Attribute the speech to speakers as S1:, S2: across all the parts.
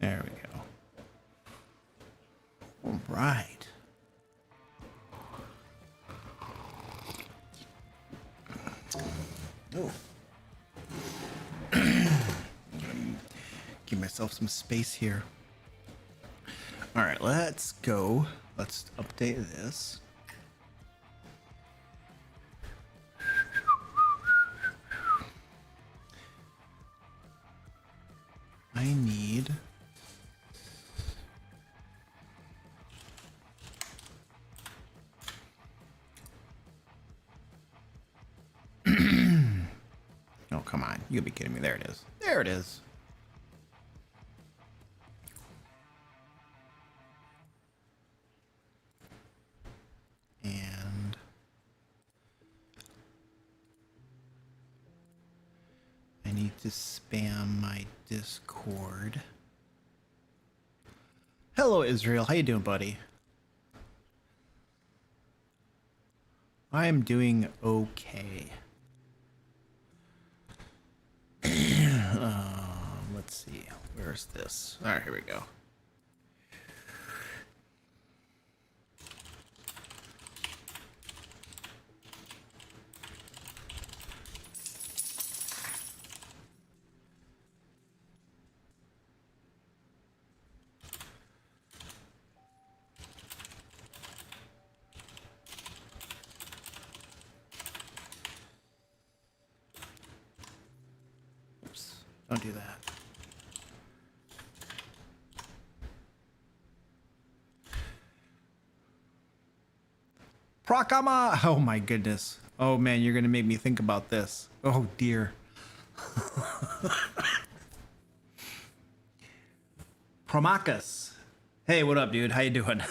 S1: There we go. All right. Oh. Give myself some space here. All right, let's go. Let's update this. I need oh, come on. You gotta be kidding me. There it is. There it is. And I need to spam my Discord. Hello, Israel. How you doing, buddy? I am doing okay. Let's see. Where's this? All right, here we go. Oops, don't do that. Prakama! Oh my goodness. Oh man, you're gonna make me think about this. Oh dear. Promakas. Hey, what up, dude? How you doing?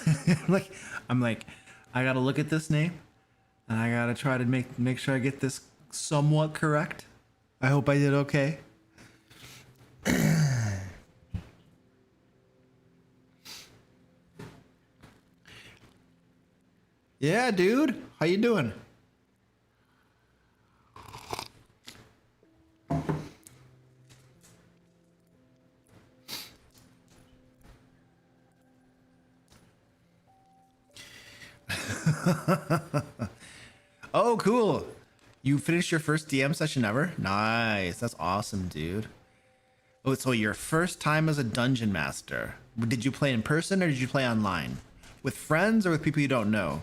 S1: I'm like, I gotta look at this name, and I gotta try to make sure I get this somewhat correct. I hope I did okay. Yeah, dude. How you doing? Oh, cool. You finished your first DM session ever? Nice. That's awesome, dude. Oh, so your first time as a dungeon master. Did you play in person or did you play online? With friends or with people you don't know?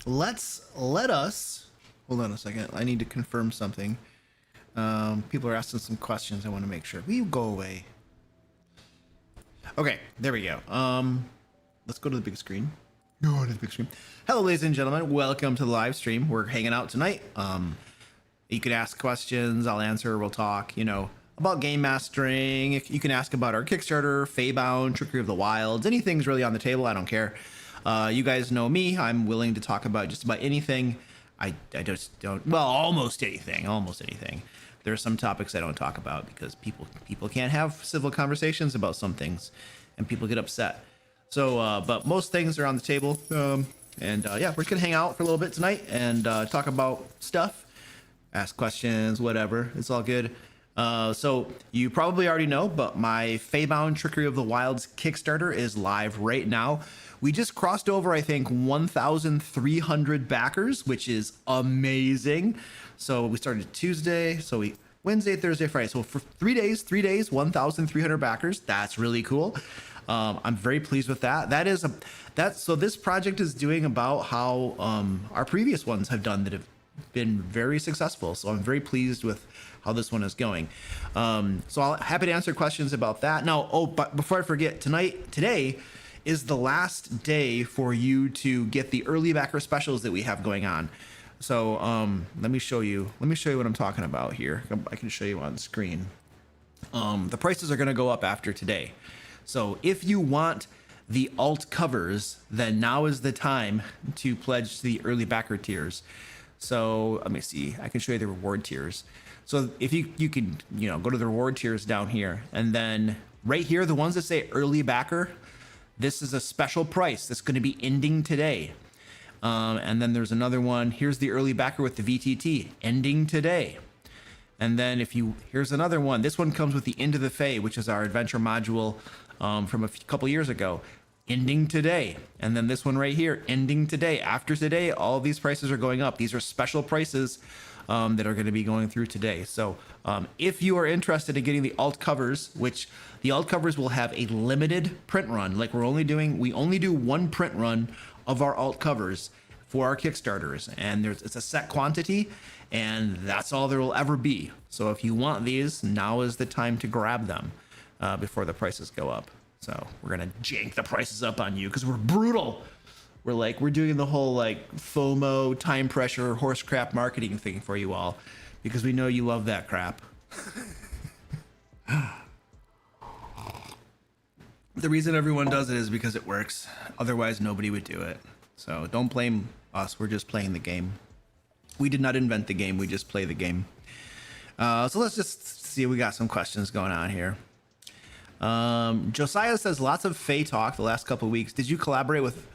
S1: Let us hold on a second. I need to confirm something. People are asking some questions. I want to make sure. Will you go away? Okay, there we go. Let's go to the big screen. Go to the big screen. Hello, ladies and gentlemen. Welcome to the live stream. We're hanging out tonight. You can ask questions. I'll answer. We'll talk, about game mastering. You can ask about our Kickstarter, Feybound, Trickery of the Wilds. Anything's really on the table. I don't care. You guys know me. I'm willing to talk about just about anything. I just don't. Well, almost anything. Almost anything. There are some topics I don't talk about because people can't have civil conversations about some things, and people get upset. So, but most things are on the table. Yeah, we're just gonna hang out for a little bit tonight and talk about stuff, ask questions, whatever. It's all good. So you probably already know, but my Feybound Trickery of the Wilds Kickstarter is live right now. We just crossed over, I think, 1,300 backers, which is amazing. So we started Tuesday, so Wednesday, Thursday, Friday. So for 3 days, 1,300 backers. That's really cool. I'm very pleased with that. So this project is doing about how our previous ones have done that have been very successful. So I'm very pleased with how this one is going. So I'm happy to answer questions about that. Now, but before I forget, today is the last day for you to get the early backer specials that we have going on. So let me show you what I'm talking about here. I can show you on screen. The prices are going to go up after today. So if you want the alt covers, then now is the time to pledge to the early backer tiers. So let me see. I can show you the reward tiers. So if you can, go to the reward tiers down here, and then right here, the ones that say early backer, this is a special price that's going to be ending today. And then there's another one. Here's the early backer with the VTT ending today. And then here's another one. This one comes with the Into the Fae, which is our adventure module from a couple years ago, ending today. And then this one right here, ending today. After today, all these prices are going up. These are special prices that are going to be going through today. So if you are interested in getting the alt covers, which the alt covers will have a limited print run, like we only do one print run of our alt covers for our Kickstarters, and it's a set quantity, and that's all there will ever be. So if you want these, now is the time to grab them before the prices go up. So we're gonna jank the prices up on you because we're brutal. We're doing the whole like FOMO, time pressure, horse crap marketing thing for you all because we know you love that crap. The reason everyone does it is because it works. Otherwise, nobody would do it. So don't blame us. We're just playing the game. We did not invent the game. We just play the game. So let's just see. We got some questions going on here. Josiah says lots of Fae talk the last couple of weeks. Did you collaborate with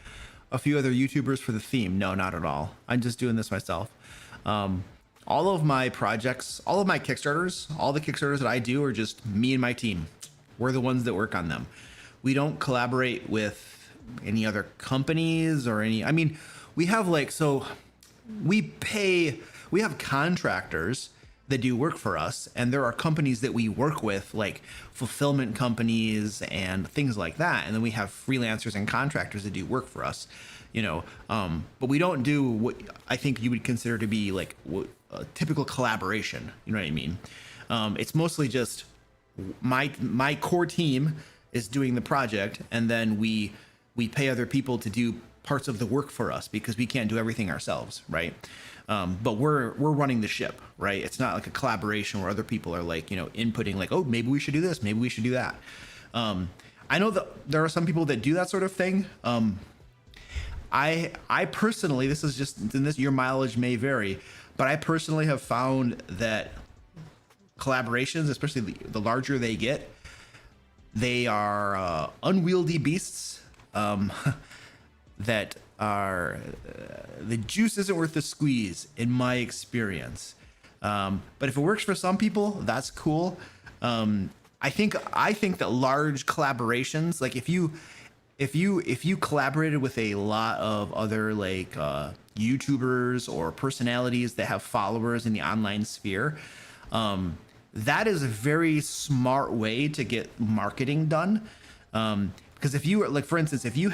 S1: a few other YouTubers for the theme? No, not at all. I'm just doing this myself. All of my projects, all of my Kickstarters, all the Kickstarters that I do are just me and my team. We're the ones that work on them. We don't collaborate with any other companies or any, I mean, we have we have contractors that do work for us, and there are companies that we work with, like fulfillment companies and things like that. And then we have freelancers and contractors that do work for us, but we don't do what I think you would consider to be like a typical collaboration. You know what I mean? It's mostly just my core team is doing the project, and then we pay other people to do parts of the work for us because we can't do everything ourselves, right? But we're running the ship, right? It's not like a collaboration where other people are like, inputting like, oh, maybe we should do this, maybe we should do that. I know that there are some people that do that sort of thing. I personally, your mileage may vary, but I personally have found that collaborations, especially the larger they get, they are unwieldy beasts that are the juice isn't worth the squeeze in my experience. But if it works for some people, that's cool. I think that large collaborations, like if you collaborated with a lot of other like YouTubers or personalities that have followers in the online sphere, that is a very smart way to get marketing done. Because if you, like, for instance, if you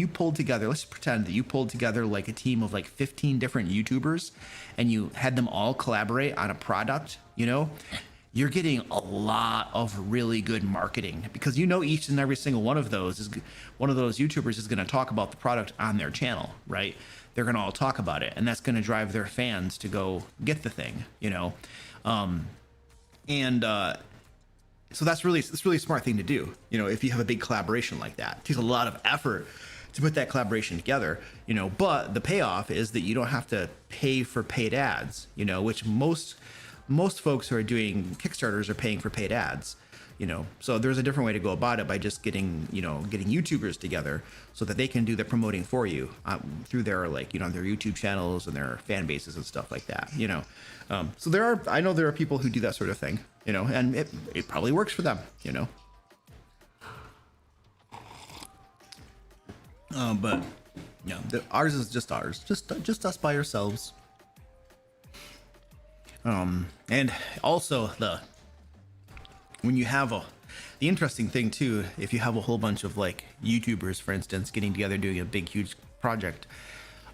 S1: pulled together, let's pretend that you pulled together like a team of like 15 different YouTubers and you had them all collaborate on a product, you're getting a lot of really good marketing because each and every single one of those YouTubers is going to talk about the product on their channel, right? They're going to all talk about it, and that's going to drive their fans to go get the thing, so that's really a smart thing to do. If you have a big collaboration like that, it takes a lot of effort to put that collaboration together, but the payoff is that you don't have to pay for paid ads, which most folks who are doing Kickstarters are paying for paid ads, so there's a different way to go about it by just getting YouTubers together so that they can do the promoting for you through their their YouTube channels and their fan bases and stuff like that, so I know there are people who do that sort of thing, and it probably works for them, but yeah, ours is just ours, just us by ourselves. And also when you have the interesting thing too, if you have a whole bunch of like YouTubers, for instance, getting together, doing a big, huge project,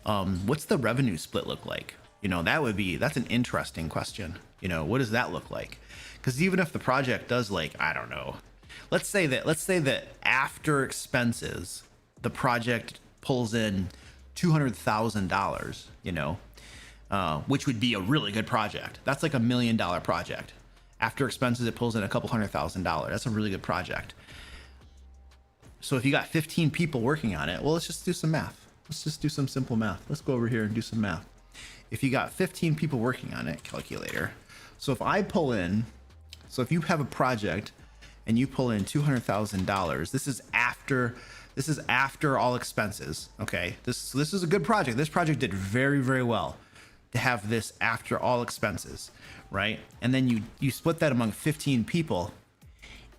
S1: what's the revenue split look like? That's an interesting question. What does that look like? Because even if the project does like, I don't know, let's say that after expenses, the project pulls in $200,000, which would be a really good project. That's like $1 million project. After expenses, it pulls in a couple $100,000. That's a really good project. So if you got 15 people working on it, well, let's just do some math. Let's just do some simple math. Let's go over here and do some math. If you got 15 people working on it, calculator. So if you have a project and you pull in $200,000, this is after This is after all expenses. Okay, this is a good project. This project did very, very well to have this after all expenses, right? And then you split that among 15 people.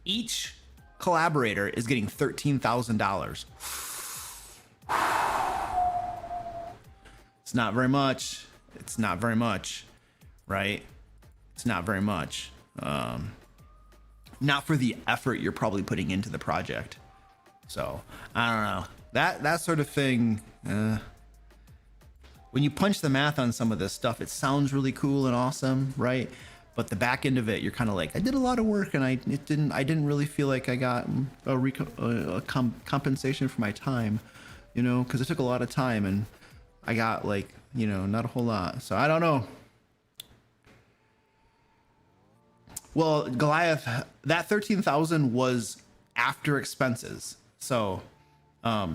S1: Each collaborator is getting $13,000. It's not very much. It's not very much, right? It's not very much. Not for the effort you're probably putting into the project. So I don't know, that sort of thing. When you punch the math on some of this stuff, it sounds really cool and awesome, right? But the back end of it, you're kind of like, I did a lot of work and I didn't really feel like I got a compensation for my time, you know, because it took a lot of time and I got like, you know, not a whole lot. So I don't know. Well, Goliath, that 13,000 was after expenses. So, I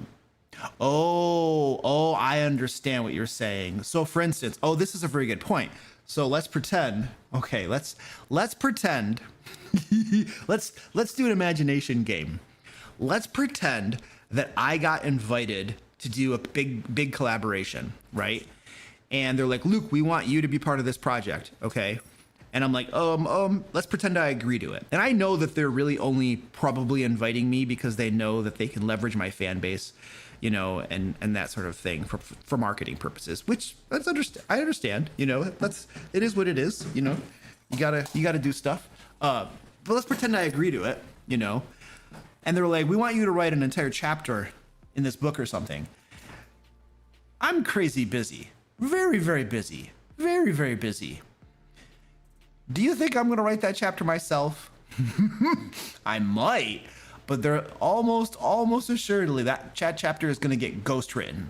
S1: understand what you're saying. So for instance, this is a very good point. So let's pretend, okay, let's pretend, let's do an imagination game. Let's pretend that I got invited to do a big collaboration, right? And they're like, Luke, we want you to be part of this project, okay? And I'm like, let's pretend I agree to it. And I know that they're really only probably inviting me because they know that they can leverage my fan base, you know, and that sort of thing for marketing purposes, which I understand, you know, it is what it is, you know, you gotta do stuff. But let's pretend I agree to it, you know, and they're like, we want you to write an entire chapter in this book or something. I'm crazy busy, very, very busy, very, very busy. Do you think I'm going to write that chapter myself? I might, but they're almost assuredly that chapter is going to get ghost written.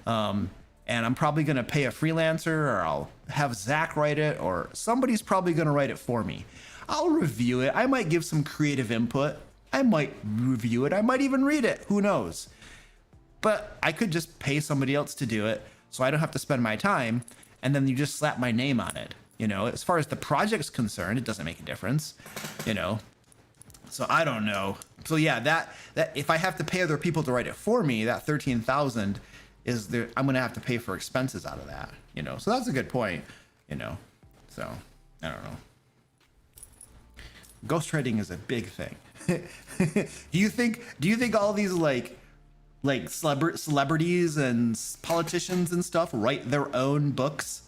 S1: And I'm probably going to pay a freelancer, or I'll have Zach write it, or somebody's probably going to write it for me. I'll review it. I might give some creative input. I might review it. I might even read it. Who knows? But I could just pay somebody else to do it so I don't have to spend my time, and then you just slap my name on it. You know, as far as the project's concerned, it doesn't make a difference, you know. So I don't know. So yeah, that if I have to pay other people to write it for me, that 13,000 is there. I'm gonna have to pay for expenses out of that, you know. So that's a good point, you know. So I don't know. Ghostwriting is a big thing. Do you think all these like celebrities and politicians and stuff write their own books?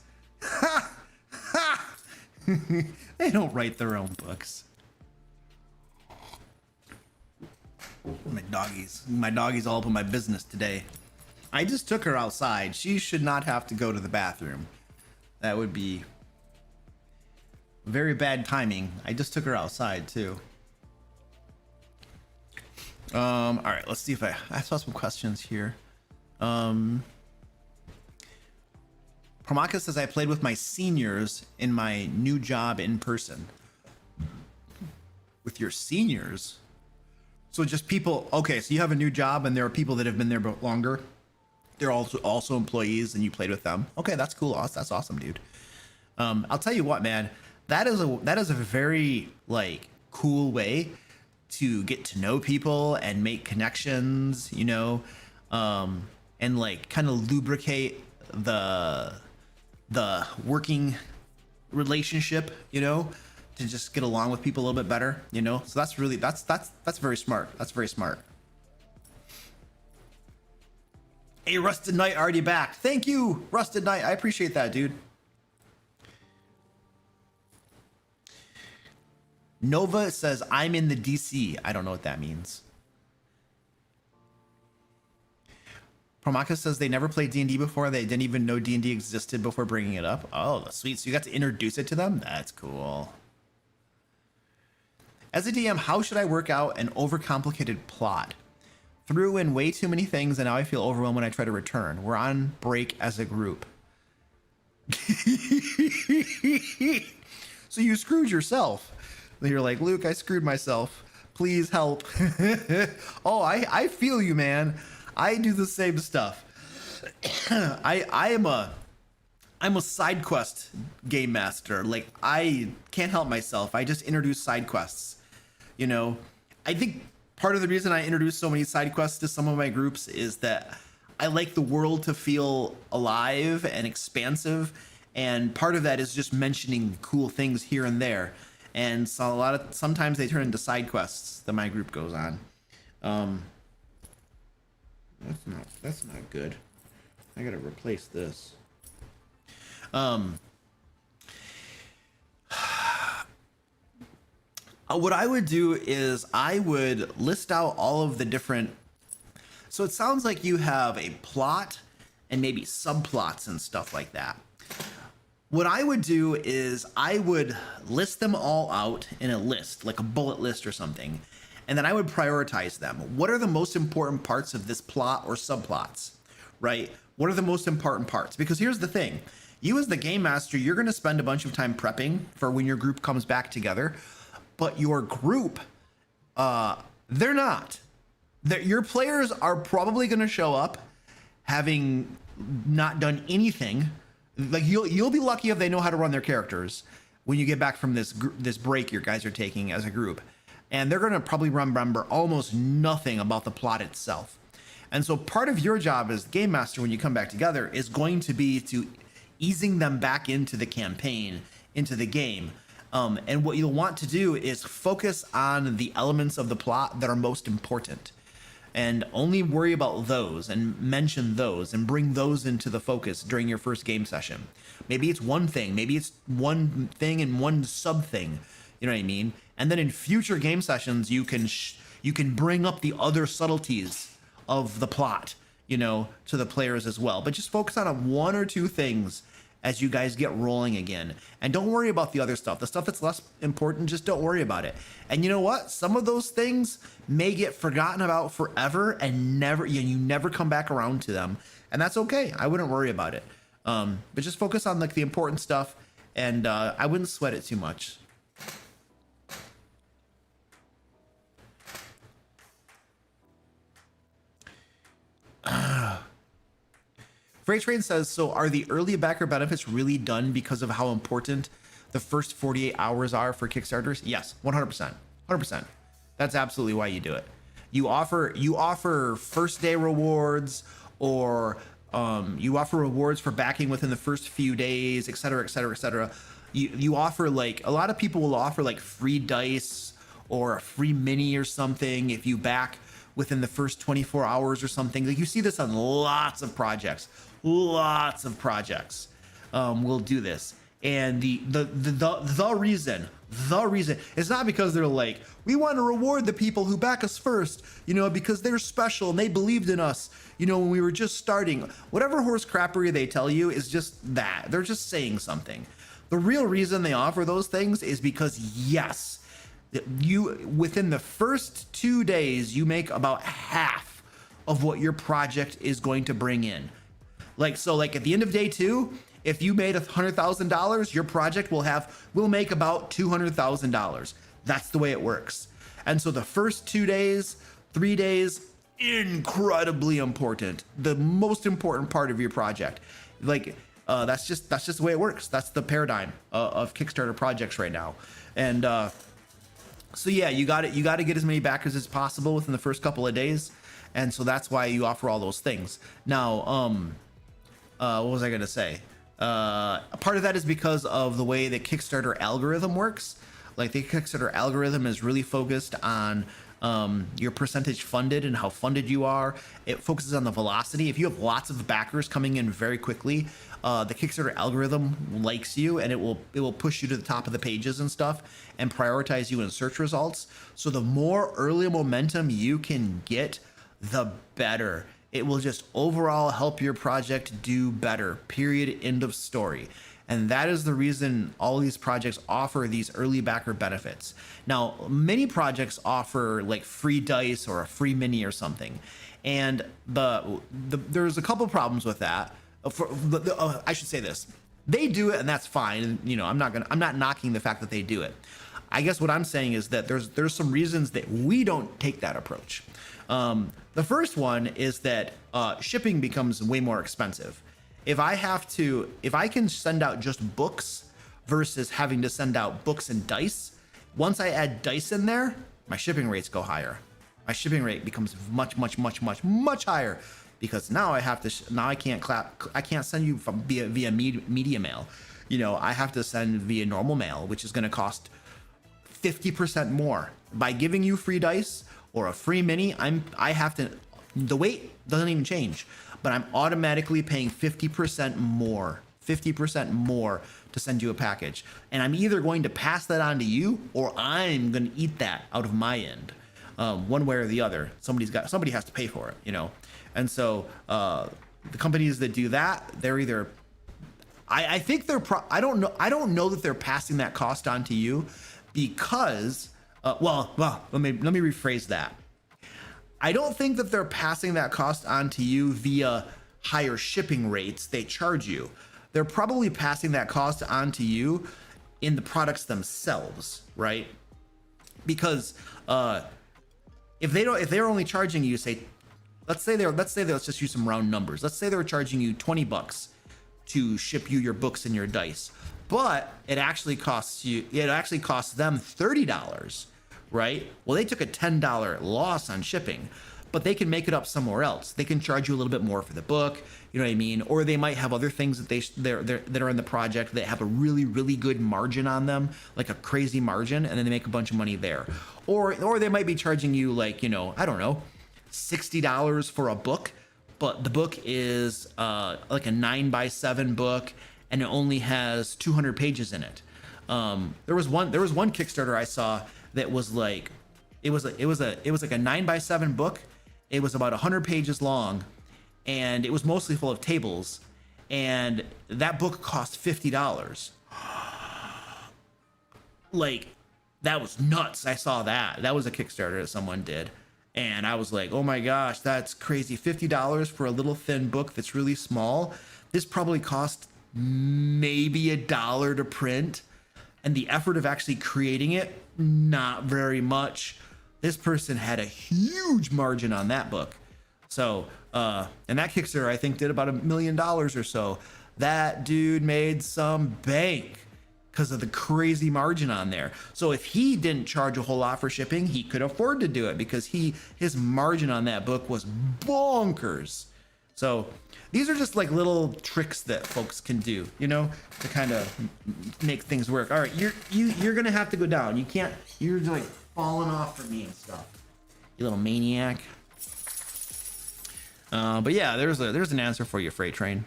S1: They don't write their own books. My doggy's all up in my business today. I just took her outside. She should not have to go to the bathroom. That would be very bad timing. I just took her outside too. All right, let's see if I saw some questions here. Promaka says, I played with my seniors in my new job in person. With your seniors? So just people, okay, so you have a new job and there are people that have been there longer. They're also employees and you played with them. Okay, that's cool. That's awesome, dude. I'll tell you what, man, that is a very like cool way to get to know people and make connections, you know, and like kind of lubricate the working relationship, you know, to just get along with people a little bit better, you know. So that's very smart. That's very smart. Hey, Rusted Knight already back. Thank you, Rusted Knight. I appreciate that, dude. Nova says, I'm in the DC. I don't know what that means. Promaka says they never played D&D before. They didn't even know D&D existed before bringing it up. Oh, that's sweet. So you got to introduce it to them? That's cool. As a DM, how should I work out an overcomplicated plot? Threw in way too many things, and now I feel overwhelmed when I try to return. We're on break as a group. So you screwed yourself. You're like, Luke, I screwed myself. Please help. Oh, I feel you, man. I do the same stuff. I'm a side quest game master. Like, I can't help myself. I just introduce side quests. You know, I think part of the reason I introduced so many side quests to some of my groups is that I like the world to feel alive and expansive, and part of that is just mentioning cool things here and there. And so sometimes they turn into side quests that my group goes on. That's not good. I gotta replace this. What I would do is I would list out all of the different. So it sounds like you have a plot and maybe subplots and stuff like that. What I would do is I would list them all out in a list, like a bullet list or something, and then I would prioritize them. What are the most important parts of this plot or subplots, right? What are the most important parts? Because here's the thing. You as the game master, you're going to spend a bunch of time prepping for when your group comes back together, but your group, they're not. Your players are probably going to show up having not done anything. Like you'll be lucky if they know how to run their characters when you get back from this break your guys are taking as a group, and they're going to probably remember almost nothing about the plot itself. And so part of your job as game master when you come back together is going to be to easing them back into the campaign, into the game. And what you'll want to do is focus on the elements of the plot that are most important, and only worry about those and mention those and bring those into the focus during your first game session. Maybe it's one thing, maybe it's one thing and one sub thing, you know what I mean? And then in future game sessions, you can bring up the other subtleties of the plot, you know, to the players as well. But just focus on one or two things as you guys get rolling again. And don't worry about the other stuff. The stuff that's less important, just don't worry about it. And you know what? Some of those things may get forgotten about forever and you never come back around to them. And that's okay. I wouldn't worry about it. But just focus on like the important stuff, and I wouldn't sweat it too much. Freight Train says, so are the early backer benefits really done because of how important the first 48 hours are for Kickstarters? Yes, 100%. 100%. That's absolutely why you do it. You offer first day rewards, or you offer rewards for backing within the first few days, et cetera, et cetera, et cetera. You offer, like, a lot of people will offer like free dice or a free mini or something if you back within the first 24 hours or something. Like, you see this on lots of projects. Lots of projects will do this. And the reason is not because they're like, we want to reward the people who back us first, you know, because they're special and they believed in us, you know, when we were just starting. Whatever horse crappery they tell you is just that. They're just saying something. The real reason they offer those things is because, yes, you within the first 2 days, you make about half of what your project is going to bring in. Like, so like at the end of day 2, if you made $100,000, your project will make about $200,000. That's the way it works. And so the first 2 days, 3 days, incredibly important. The most important part of your project. Like, that's just the way it works. That's the paradigm of Kickstarter projects right now. And so yeah, you got to get as many backers as possible within the first couple of days. And so that's why you offer all those things. Now, what was I going to say? A part of that is because of the way the Kickstarter algorithm works. Like, the Kickstarter algorithm is really focused on your percentage funded and how funded you are. It focuses on the velocity. If you have lots of backers coming in very quickly, the Kickstarter algorithm likes you, and it will push you to the top of the pages and stuff and prioritize you in search results. So the more early momentum you can get, the better. It will just overall help your project do better, period, end of story. And that is the reason all these projects offer these early backer benefits. Now, many projects offer like free dice or a free mini or something. And there's a couple problems with that. I should say this. They do it, and that's fine. And, you know, I'm not knocking the fact that they do it. I guess what I'm saying is that there's some reasons that we don't take that approach. The first one is that shipping becomes way more expensive. If I can send out just books versus having to send out books and dice, once I add dice in there, my shipping rates go higher. my shipping rate becomes much higher, because now I have to now I can't send you via media mail. You know, I have to send via normal mail, which is going to cost 50% more. By giving you free dice or a free mini, I have to, the weight doesn't even change, but I'm automatically paying 50% more to send you a package. And I'm either going to pass that on to you, or I'm going to eat that out of my end. One way or the other, somebody has to pay for it, you know? And so, the companies that do that, they're either, I think they're, I don't know that they're passing that cost on to you, because, well, let me rephrase that. I don't think that they're passing that cost on to you via higher shipping rates they charge you. They're probably passing that cost on to you in the products themselves, right? Because if they're only charging you, say, let's just use some round numbers. Let's say they're charging you $20 to ship you your books and your dice, but it actually costs them $30, right? Well, they took a $10 loss on shipping, but they can make it up somewhere else. They can charge you a little bit more for the book, you know what I mean? Or they might have other things that that are in the project that have a really good margin on them, like a crazy margin, and then they make a bunch of money there. Or they might be charging you, like, you know, I don't know, $60 for a book, but the book is like a 9x7 book, and it only has 200 pages in it. There was one Kickstarter I saw that was like, it was like a 9x7 book. It was about 100 pages long, and it was mostly full of tables, and that book cost $50. Like, that was nuts. I saw that was a Kickstarter that someone did, and I was like, oh my gosh, that's crazy. $50 for a little thin book that's really small. This probably cost maybe $1 to print, and the effort of actually creating it, not very much. This person had a huge margin on that book. So, and that Kickstarter, I think, did about $1 million or so. That dude made some bank because of the crazy margin on there. So if he didn't charge a whole lot for shipping, he could afford to do it because his margin on that book was bonkers. So these are just like little tricks that folks can do, you know, to kind of make things work. All right, you're gonna have to go down. You can't. You're like falling off for me and stuff, you little maniac. But yeah, there's an answer for you, Freight Train.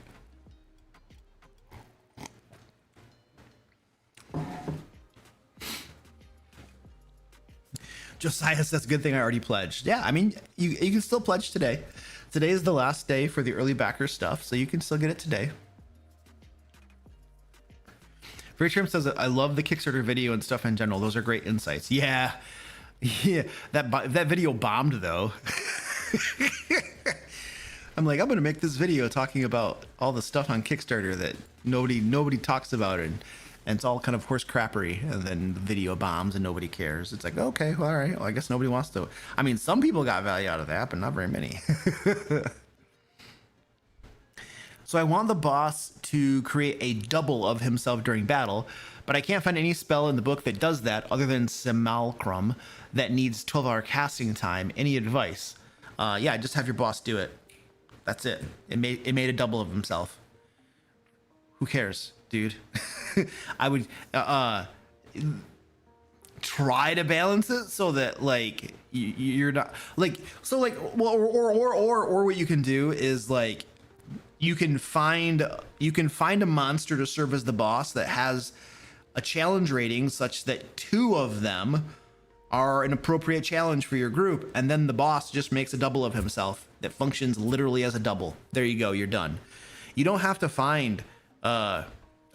S1: Josiah says, good thing I already pledged. Yeah, I mean, you can still pledge today. Today is the last day for the early backer stuff, so you can still get it today. Freight Train says, I love the Kickstarter video and stuff in general. Those are great insights. Yeah, that video bombed though. I'm like, I'm gonna make this video talking about all the stuff on Kickstarter that nobody talks about, and it's all kind of horse crappery, and then the video bombs and nobody cares. It's like, okay, well, all right, well, I guess nobody wants to. I mean, some people got value out of that, but not very many. So I want the boss to create a double of himself during battle, but I can't find any spell in the book that does that other than Simulacrum that needs 12-hour casting time. Any advice? Yeah, just have your boss do it. That's it. It made a double of himself. Who cares, dude? I would try to balance it so that like you're not like, so like, well, or what you can do is like, you can find a monster to serve as the boss that has a challenge rating such that 2 of them are an appropriate challenge for your group, and then the boss just makes a double of himself that functions literally as a double. There you go, you're done. You don't have to find a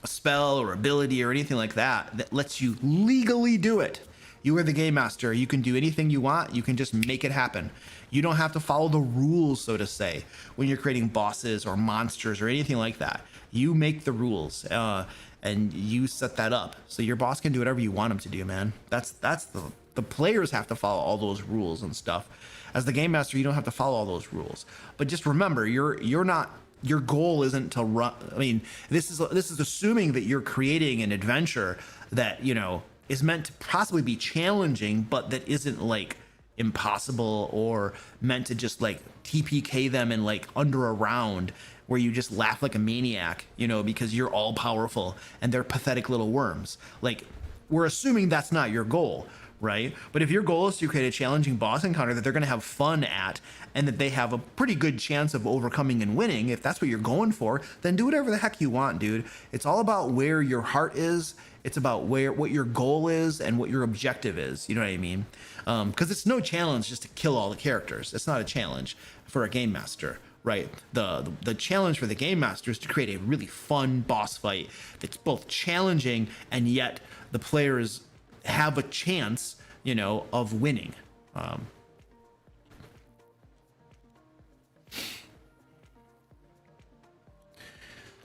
S1: spell or ability or anything like that lets you legally do it. You are the game master. You can do anything you want. You can just make it happen. You don't have to follow the rules, so to say, when you're creating bosses or monsters or anything like that. You make the rules and you set that up so your boss can do whatever you want him to do, man. That's the players have to follow all those rules and stuff. As the game master, you don't have to follow all those rules. But just remember, you're not. Your goal isn't to run. I mean, this is assuming that you're creating an adventure that, you know, is meant to possibly be challenging, but that isn't like impossible or meant to just like TPK them in like under a round where you just laugh like a maniac, you know, because you're all powerful and they're pathetic little worms. Like, we're assuming that's not your goal, right? But if your goal is to create a challenging boss encounter that they're going to have fun at and that they have a pretty good chance of overcoming and winning, if that's what you're going for, then do whatever the heck you want, dude. It's all about where your heart is. It's about what your goal is and what your objective is. You know what I mean? Because it's no challenge just to kill all the characters. It's not a challenge for a game master, right? The challenge for the game master is to create a really fun boss fight that's both challenging and yet the players have a chance, you know, of winning.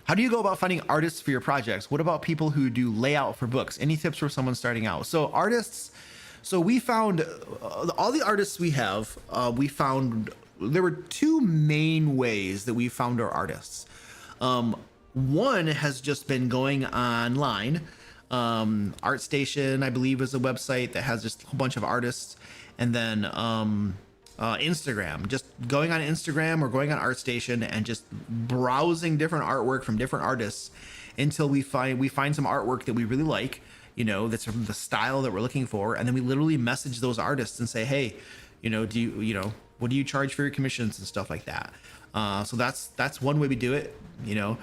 S1: How do you go about finding artists for your projects? What about people who do layout for books? Any tips for someone starting out? So artists, so we found all the artists we have, we found there were two main ways that we found our artists. One has just been going online. ArtStation, I believe, is a website that has just a whole bunch of artists. And then Instagram, just going on Instagram or going on ArtStation and just browsing different artwork from different artists until we find some artwork that we really like, you know, that's from the style that we're looking for. And then we literally message those artists and say, hey, you know, what do you charge for your commissions and stuff like that? So that's one way we do it, you know.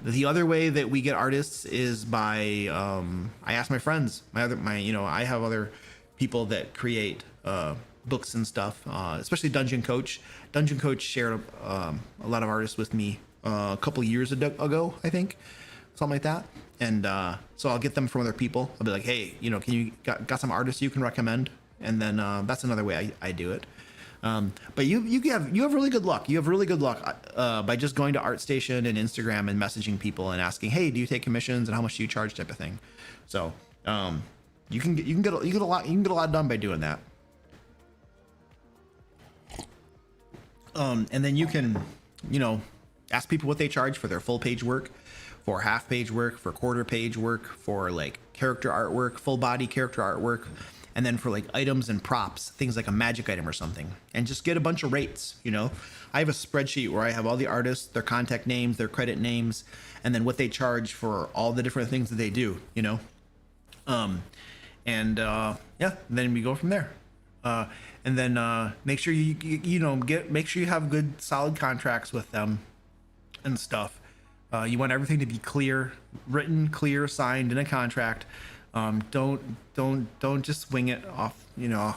S1: The other way that we get artists is by I ask my friends, I have other people that create books and stuff, especially Dungeon Coach. Dungeon Coach shared a lot of artists with me a couple years ago, I think, something like that. And so I'll get them from other people. I'll be like, hey, you know, can you got some artists you can recommend? And then that's another way I do it. But you have really good luck. You have really good luck by just going to ArtStation and Instagram and messaging people and asking, hey, do you take commissions and how much do you charge, type of thing. So you can get a lot done by doing that. And then you can, you know, ask people what they charge for their full page work, for half page work, for quarter page work, for like character artwork, full body character artwork, and then for like items and props, things like a magic item or something, and just get a bunch of rates. You know, I have a spreadsheet where I have all the artists, their contact names, their credit names, and then what they charge for all the different things that they do, you know. Yeah, then we go from there. And then make sure make sure you have good solid contracts with them and stuff. You want everything to be clear, written, clear, signed in a contract. Don't just swing it off, you know.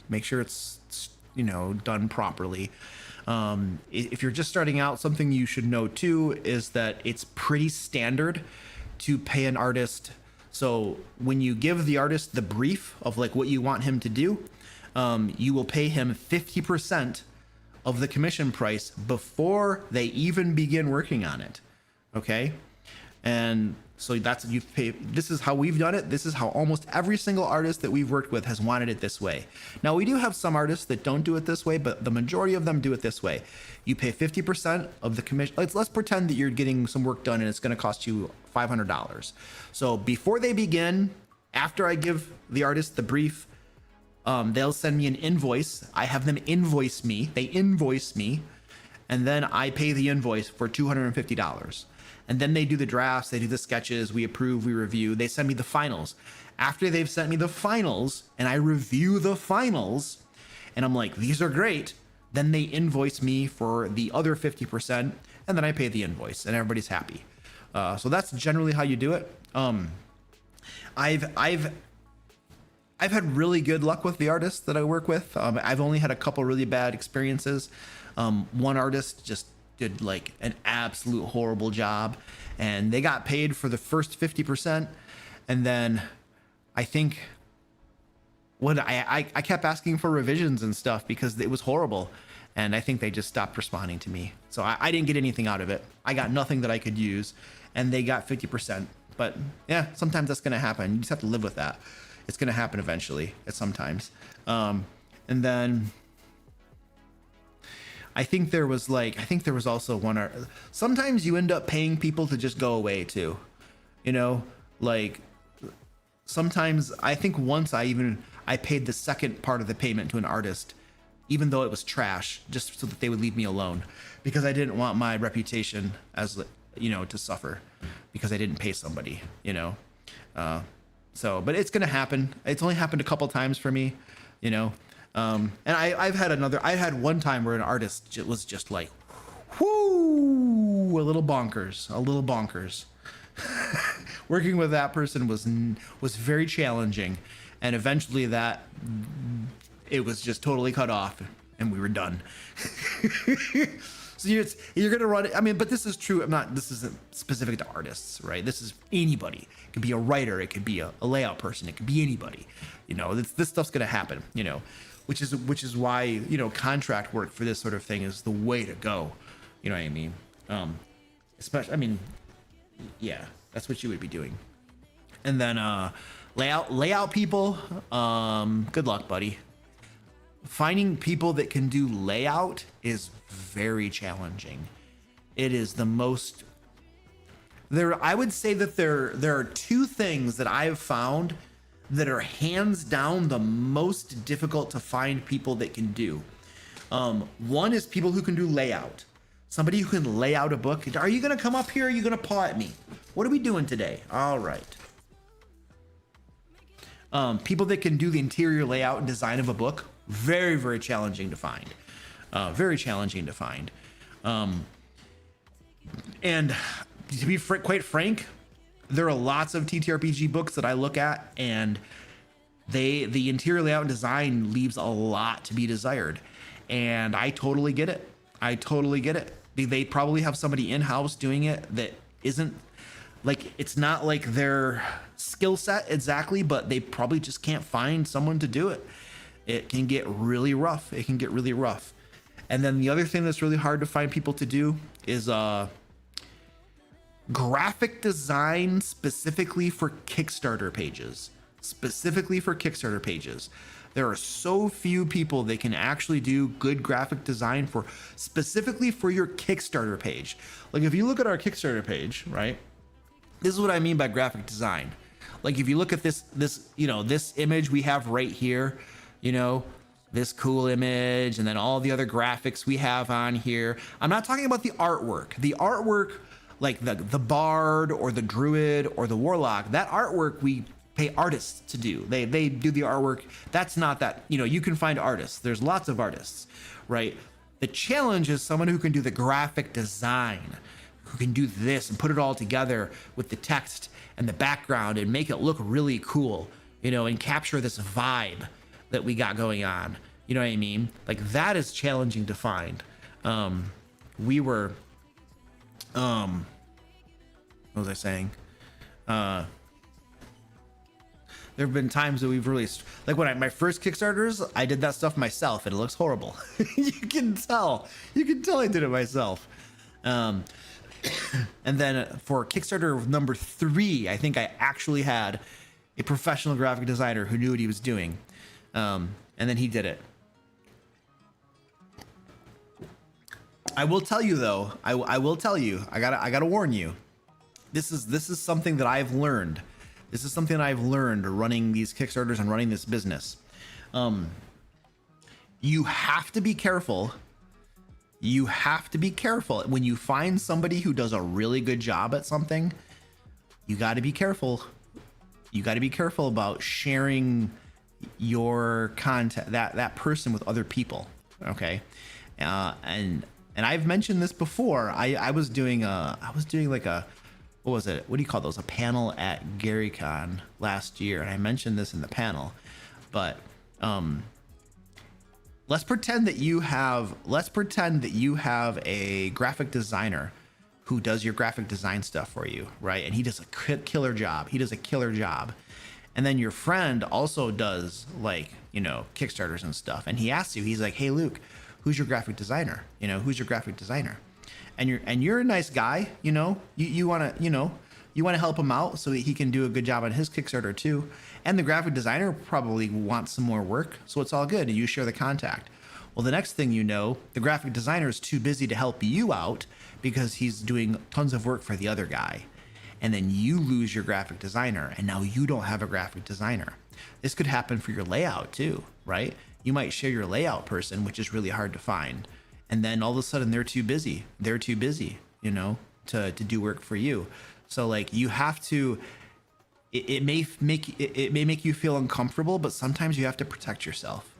S1: Make sure it's, you know, done properly. If you're just starting out, something you should know too is that it's pretty standard to pay an artist. So when you give the artist the brief of like what you want him to do, you will pay him 50% of the commission price before they even begin working on it. Okay. And so that's, you've paid, this is how we've done it. This is how almost every single artist that we've worked with has wanted it this way. Now we do have some artists that don't do it this way, but the majority of them do it this way. You pay 50% of the commission. Let's pretend that you're getting some work done and it's going to cost you $500. So before they begin, after I give the artist the brief, they'll send me an invoice. I have them invoice me. They invoice me, and then I pay the invoice for $250. And then they do the drafts, they do the sketches, we approve, we review, they send me the finals. After they've sent me the finals and I review the finals and I'm like, these are great, then they invoice me for the other 50% and then I pay the invoice and everybody's happy. So that's generally how you do it. I've had really good luck with the artists that I work with. I've only had a couple really bad experiences. One artist just did like an absolute horrible job and they got paid for the first 50%. And then I think I kept asking for revisions and stuff because it was horrible. And I think they just stopped responding to me. So I didn't get anything out of it. I got nothing that I could use and they got 50%. But yeah, sometimes that's going to happen. You just have to live with that. It's going to happen eventually at sometimes. And then I think there was also one, sometimes you end up paying people to just go away too, you know, like sometimes I think once I I paid the second part of the payment to an artist, even though it was trash, just so that they would leave me alone, because I didn't want my reputation as, to suffer because I didn't pay somebody, so, but it's going to happen. It's only happened a couple times for me, and I had one time where an artist was just like, whoo, a little bonkers. Working with that person was very challenging, and eventually it was just totally cut off and we were done. So you're gonna run it. I mean, but this is true. This isn't specific to artists, right? This is anybody. It could be a writer. It could be a layout person. It could be anybody. This stuff's gonna happen. Which is why contract work for this sort of thing is the way to go. You know what I mean? Especially, yeah, that's what you would be doing. And then layout people. Good luck, buddy. Finding people that can do layout is very challenging. It is the most I would say that there are two things that I've found that are hands down the most difficult to find people that can do. One is people who can do layout. Somebody who can lay out a book. Are you gonna come up here? Or are you gonna paw at me? What are we doing today? All right. People that can do the interior layout and design of a book. Very, very challenging to find. Very challenging to find. And to be quite frank, there are lots of TTRPG books that I look at, and the interior layout and design leaves a lot to be desired. And I totally get it. They probably have somebody in-house doing it that isn't like, it's not like their skill set exactly, but they probably just can't find someone to do it. It can get really rough. And then the other thing that's really hard to find people to do is graphic design specifically for Kickstarter pages. There are so few people that can actually do good graphic design specifically for your Kickstarter page. Like if you look at our Kickstarter page, right? This is what I mean by graphic design. Like if you look at this image we have right here, this cool image, and then all the other graphics we have on here. I'm not talking about the artwork. The artwork, like the bard or the druid or the warlock, that artwork we pay artists to do. They do the artwork. That's not that, you can find artists. There's lots of artists, right? The challenge is someone who can do the graphic design, who can do this and put it all together with the text and the background and make it look really cool, and capture this vibe that we got going on. You know what I mean? Like that is challenging to find. We were, what was I saying? There have been times that we've released, like my first Kickstarters, I did that stuff myself and it looks horrible. You can tell I did it myself. And then for Kickstarter number 3, I think I actually had a professional graphic designer who knew what he was doing. And then he did it. I will tell you though, I gotta warn you. This is something that I've learned. This is something I've learned running these Kickstarters and running this business. You have to be careful. You have to be careful when you find somebody who does a really good job at something. You got to be careful. You got to be careful about sharing your content, that person, with other people. Okay, and I've mentioned this before. I was doing like a, what was it? What do you call those? A panel at GaryCon last year, and I mentioned this in the panel. But let's pretend that you have a graphic designer who does your graphic design stuff for you, right? And he does a killer job. And then your friend also does, like, Kickstarters and stuff. And he asks you, he's like, "Hey, Luke, who's your graphic designer? And you're a nice guy, you want to help him out so that he can do a good job on his Kickstarter too. And the graphic designer probably wants some more work, so it's all good. And you share the contact. Well, the next thing you know, the graphic designer is too busy to help you out because he's doing tons of work for the other guy. And then you lose your graphic designer, and now you don't have a graphic designer. This could happen for your layout too, right? You might share your layout person, which is really hard to find. And then all of a sudden they're too busy. They're too busy, you know, to do work for you. So like you have to, it may make you feel uncomfortable, but sometimes you have to protect yourself.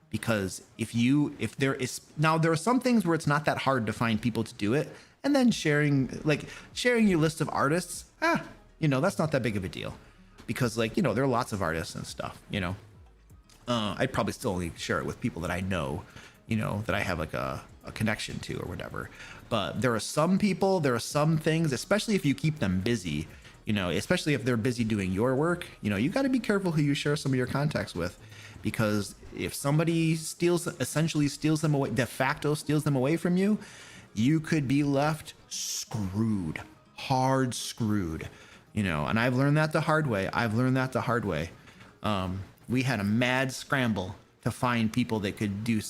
S1: Because if there are some things where it's not that hard to find people to do it, and then sharing your list of artists, you know, that's not that big of a deal, because like, you know, there are lots of artists and stuff, you know. I'd probably still only share it with people that I know, you know, that I have like a connection to or whatever. But there are some things, especially if you keep them busy, you know, especially if they're busy doing your work, you know, you got to be careful who you share some of your contacts with. Because if somebody essentially steals them away, de facto steals them away from you, you could be left screwed, hard screwed, you know. And I've learned that the hard way. We had a mad scramble to find people that could do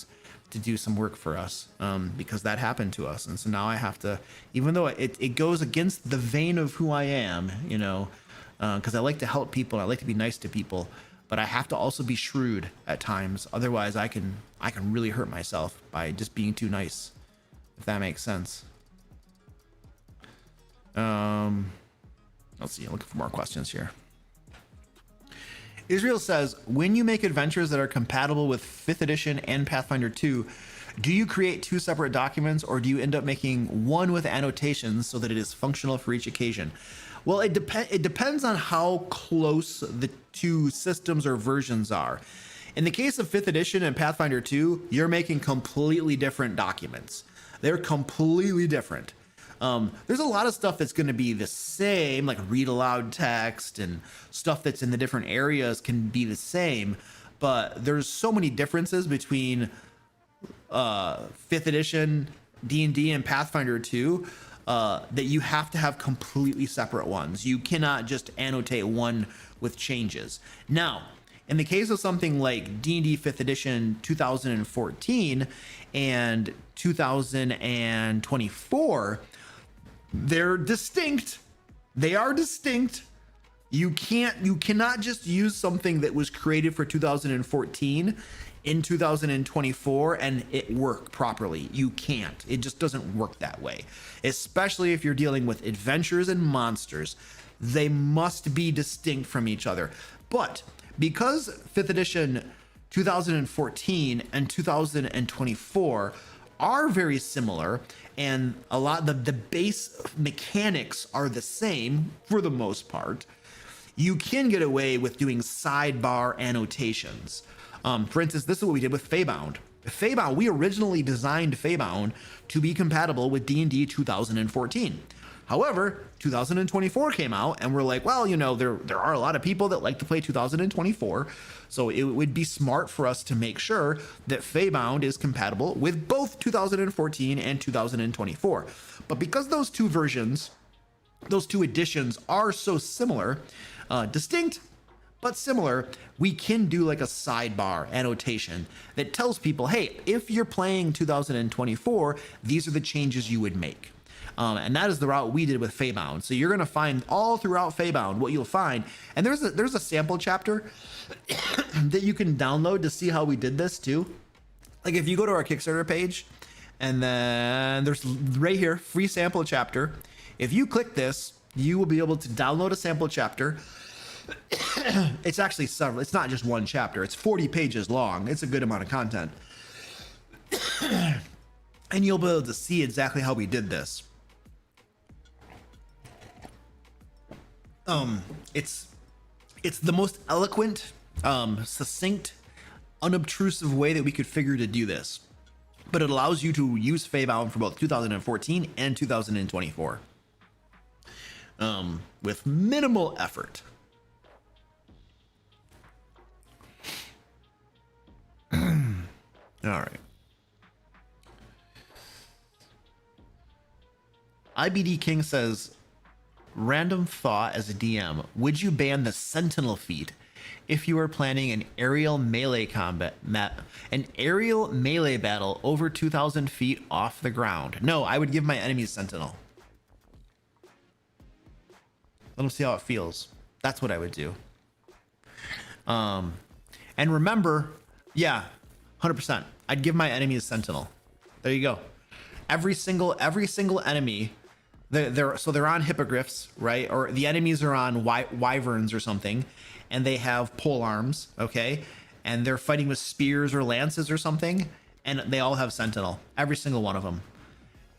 S1: some work for us, because that happened to us. And so now I have to, even though it goes against the vein of who I am, you know, because I like to help people, I like to be nice to people. But I have to also be shrewd at times. Otherwise, I can really hurt myself by just being too nice, if that makes sense. Let's see. I'm looking for more questions here. Israel says, when you make adventures that are compatible with 5th edition and Pathfinder 2, do you create 2 separate documents, or do you end up making one with annotations so that it is functional for each occasion? Well, it depends on how close the 2 systems or versions are. In the case of 5th edition and Pathfinder 2, you're making completely different documents. They're completely different. There's a lot of stuff that's going to be the same, like read aloud text, and stuff that's in the different areas can be the same, but there's so many differences between 5th edition D&D and Pathfinder 2 that you have to have completely separate ones. You cannot just annotate one with changes. Now, in the case of something like D&D 5th edition 2014 and 2024, they're distinct. They are distinct. You cannot just use something that was created for 2014 in 2024 and it work properly. You can't. It just doesn't work that way. Especially if you're dealing with adventures and monsters. They must be distinct from each other. But because 5th edition 2014 and 2024 are very similar, and a lot of the base mechanics are the same for the most part, you can get away with doing sidebar annotations. For instance, this is what we did with Feybound. We originally designed Feybound to be compatible with D&D 2014. However, 2024 came out and we're like, well, you know, there are a lot of people that like to play 2024. So it would be smart for us to make sure that Feybound is compatible with both 2014 and 2024. But because those 2 versions, those 2 editions are so similar, distinct, but similar, we can do like a sidebar annotation that tells people, hey, if you're playing 2024, these are the changes you would make. And that is the route we did with Feybound. So you're going to find all throughout Feybound what you'll find. And there's a sample chapter that you can download to see how we did this too. Like if you go to our Kickstarter page, and then there's right here, free sample chapter. If you click this, you will be able to download a sample chapter. It's actually several. It's not just one chapter. It's 40 pages long. It's a good amount of content. And you'll be able to see exactly how we did this. It's the most eloquent, succinct, unobtrusive way that we could figure to do this. But it allows you to use Feybound for both 2014 and 2024. With minimal effort. All right. IBD King says, random thought as a DM, would you ban the Sentinel feat if you were planning an aerial melee battle over 2,000 feet off the ground? No, I would give my enemies Sentinel. Let them see how it feels. That's what I would do. And remember, yeah, 100%. I'd give my enemy a sentinel. There you go. Every single enemy, they're on hippogriffs, right? Or the enemies are on wyverns or something, and they have pole arms, okay? And they're fighting with spears or lances or something, and they all have sentinel. Every single one of them.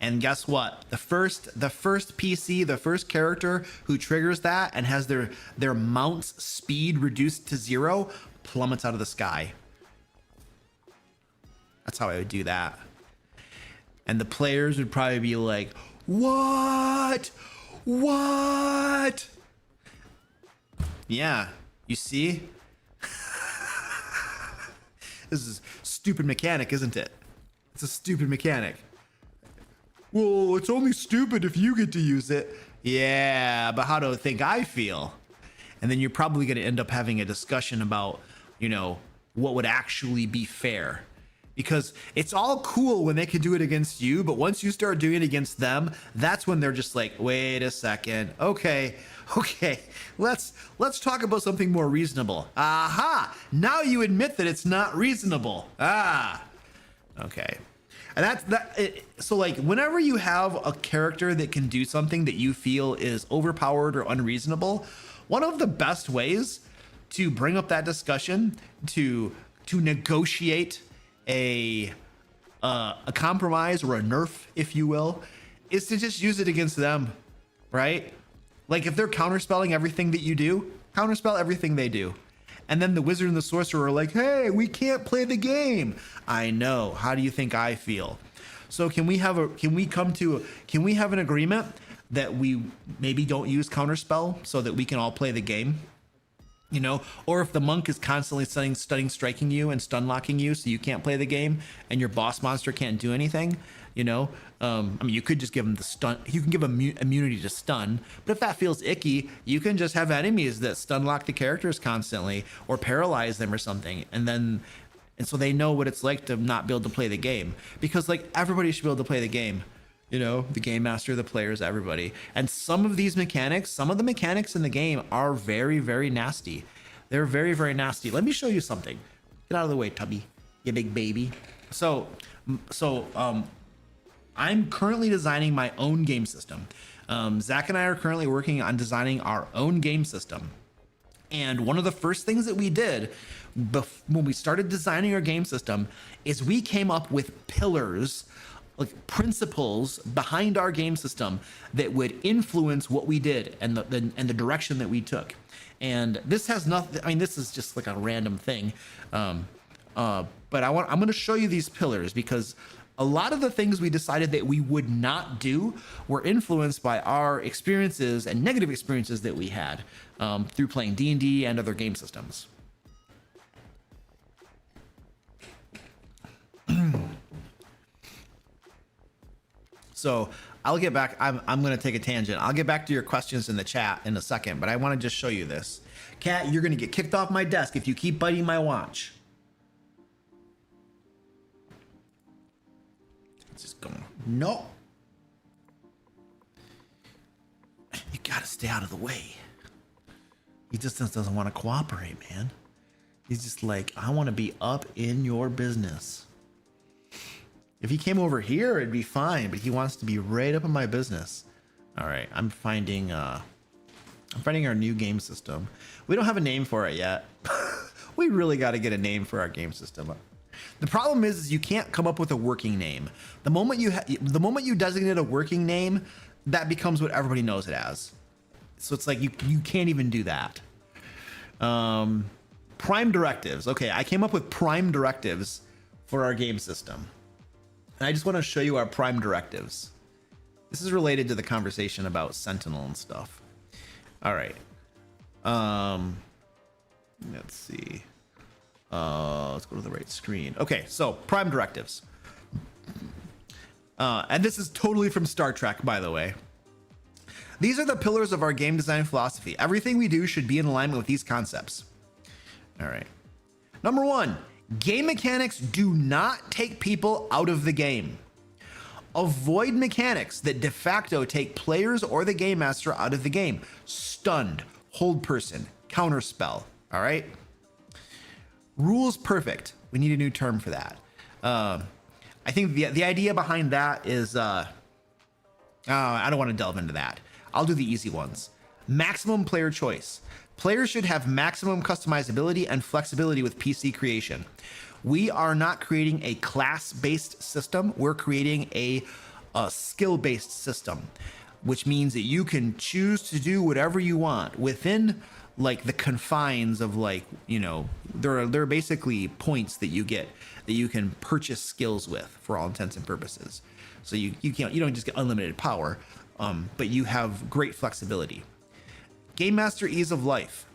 S1: And guess what? The first PC, the first character who triggers that and has their mount's speed reduced to 0 plummets out of the sky. That's how I would do that. And the players would probably be like, what? What? Yeah, you see? This is a stupid mechanic, isn't it? It's a stupid mechanic. Well, it's only stupid if you get to use it. Yeah, but how do I think I feel? And then you're probably going to end up having a discussion about, you know, what would actually be fair. Because it's all cool when they can do it against you, but once you start doing it against them, that's when they're just like, wait a second. Okay, let's talk about something more reasonable. Aha! Now you admit that it's not reasonable. Ah, okay. And that's that. So like whenever you have a character that can do something that you feel is overpowered or unreasonable, one of the best ways to bring up that discussion, to negotiate a compromise or a nerf, if you will, is to just use it against them, right? Like if they're counterspelling everything that you do, counterspell everything they do. And then the wizard and the sorcerer are like, hey, we can't play the game. I know. How do you think I feel? So can we have an agreement that we maybe don't use counterspell so that we can all play the game? You know, or if the monk is constantly stunning, striking you and stun locking you so you can't play the game and your boss monster can't do anything, you know, I mean, you could just give them the stun. You can give them immunity to stun, but if that feels icky, you can just have enemies that stun lock the characters constantly or paralyze them or something. And so they know what it's like to not be able to play the game, because like everybody should be able to play the game. You know, the game master, the players, everybody. And some of the mechanics in the game are very, very nasty. They're very, very nasty. Let me show you something. Get out of the way, Tubby, you big baby. So I'm currently designing my own game system. Zach and I are currently working on designing our own game system. And one of the first things that we did when we started designing our game system is we came up with pillars, like principles behind our game system that would influence what we did and the direction that we took. And this has nothing, I mean, this is just like a random thing. But I'm going to show you these pillars because a lot of the things we decided that we would not do were influenced by our experiences and negative experiences that we had through playing D&D and other game systems. So I'll get back. I'm going to take a tangent. I'll get back to your questions in the chat in a second, but I want to just show you this. Cat, you're going to get kicked off my desk if you keep biting my watch. It's just going, no. You got to stay out of the way. He just doesn't want to cooperate, man. He's just like, I want to be up in your business. If he came over here, it'd be fine, but he wants to be right up in my business. All right, I'm finding our new game system. We don't have a name for it yet. We really got to get a name for our game system. The problem is you can't come up with a working name. The moment you designate a working name, that becomes what everybody knows it as. So it's like you can't even do that. Prime directives. Okay, I came up with prime directives for our game system. And I just want to show you our prime directives. This is related to the conversation about Sentinel and stuff. All right. Let's see. Let's go to the right screen. Okay, so prime directives. And this is totally from Star Trek, by the way. These are the pillars of our game design philosophy. Everything we do should be in alignment with these concepts. All right. Number 1. Game mechanics do not take people out of the game. Avoid mechanics that de facto take players or the game master out of the game. Stunned, hold person, counterspell. All right. Rules perfect. We need a new term for that. I think the idea behind that is, I don't want to delve into that. I'll do the easy ones. Maximum player choice. Players should have maximum customizability and flexibility with PC creation. We are not creating a class-based system. We're creating a skill-based system, which means that you can choose to do whatever you want within like the confines of like, you know, there are basically points that you get that you can purchase skills with for all intents and purposes. So you don't just get unlimited power, but you have great flexibility. Game Master ease of life.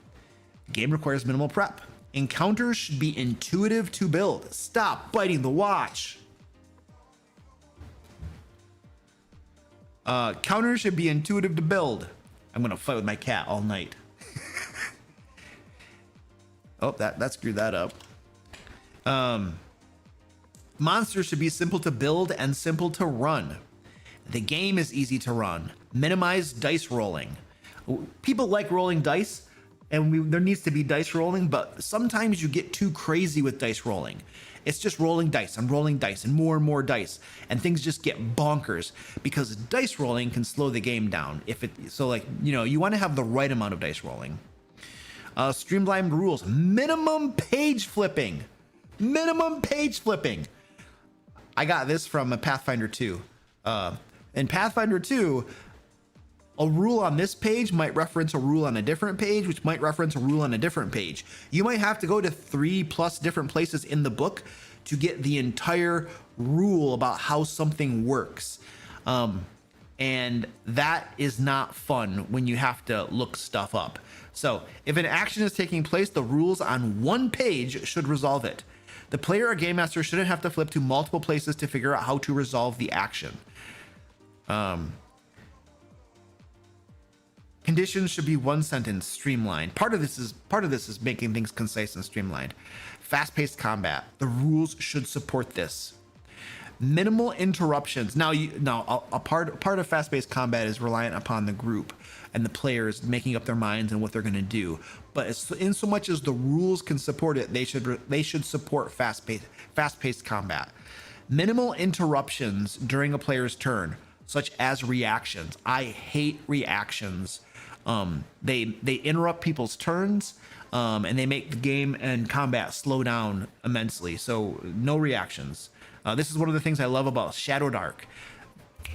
S1: Game requires minimal prep. Encounters should be intuitive to build. Stop biting the watch. Counters should be intuitive to build. I'm gonna fight with my cat all night. Oh, that screwed that up. Monsters should be simple to build and simple to run. The game is easy to run. Minimize dice rolling. People like rolling dice, and there needs to be dice rolling, but sometimes you get too crazy with dice rolling. It's just rolling dice and rolling dice and more dice, and things just get bonkers because dice rolling can slow the game down. So like, you know, you want to have the right amount of dice rolling. Streamlined rules. Minimum page flipping. Minimum page flipping. I got this from a Pathfinder 2. In Pathfinder 2, a rule on this page might reference a rule on a different page, which might reference a rule on a different page. You might have to go to 3+ different places in the book to get the entire rule about how something works. And that is not fun when you have to look stuff up. So if an action is taking place, the rules on one page should resolve it. The player or game master shouldn't have to flip to multiple places to figure out how to resolve the action. Conditions should be one sentence, streamlined. Part of this is making things concise and streamlined. Fast-paced combat. The rules should support this. Minimal interruptions. Now, a part of fast-paced combat is reliant upon the group and the players making up their minds and what they're going to do. But in so much as the rules can support it, they should support fast-paced combat. Minimal interruptions during a player's turn, such as reactions. I hate reactions. They interrupt people's turns, and they make the game and combat slow down immensely. So no reactions. This is one of the things I love about Shadow Dark.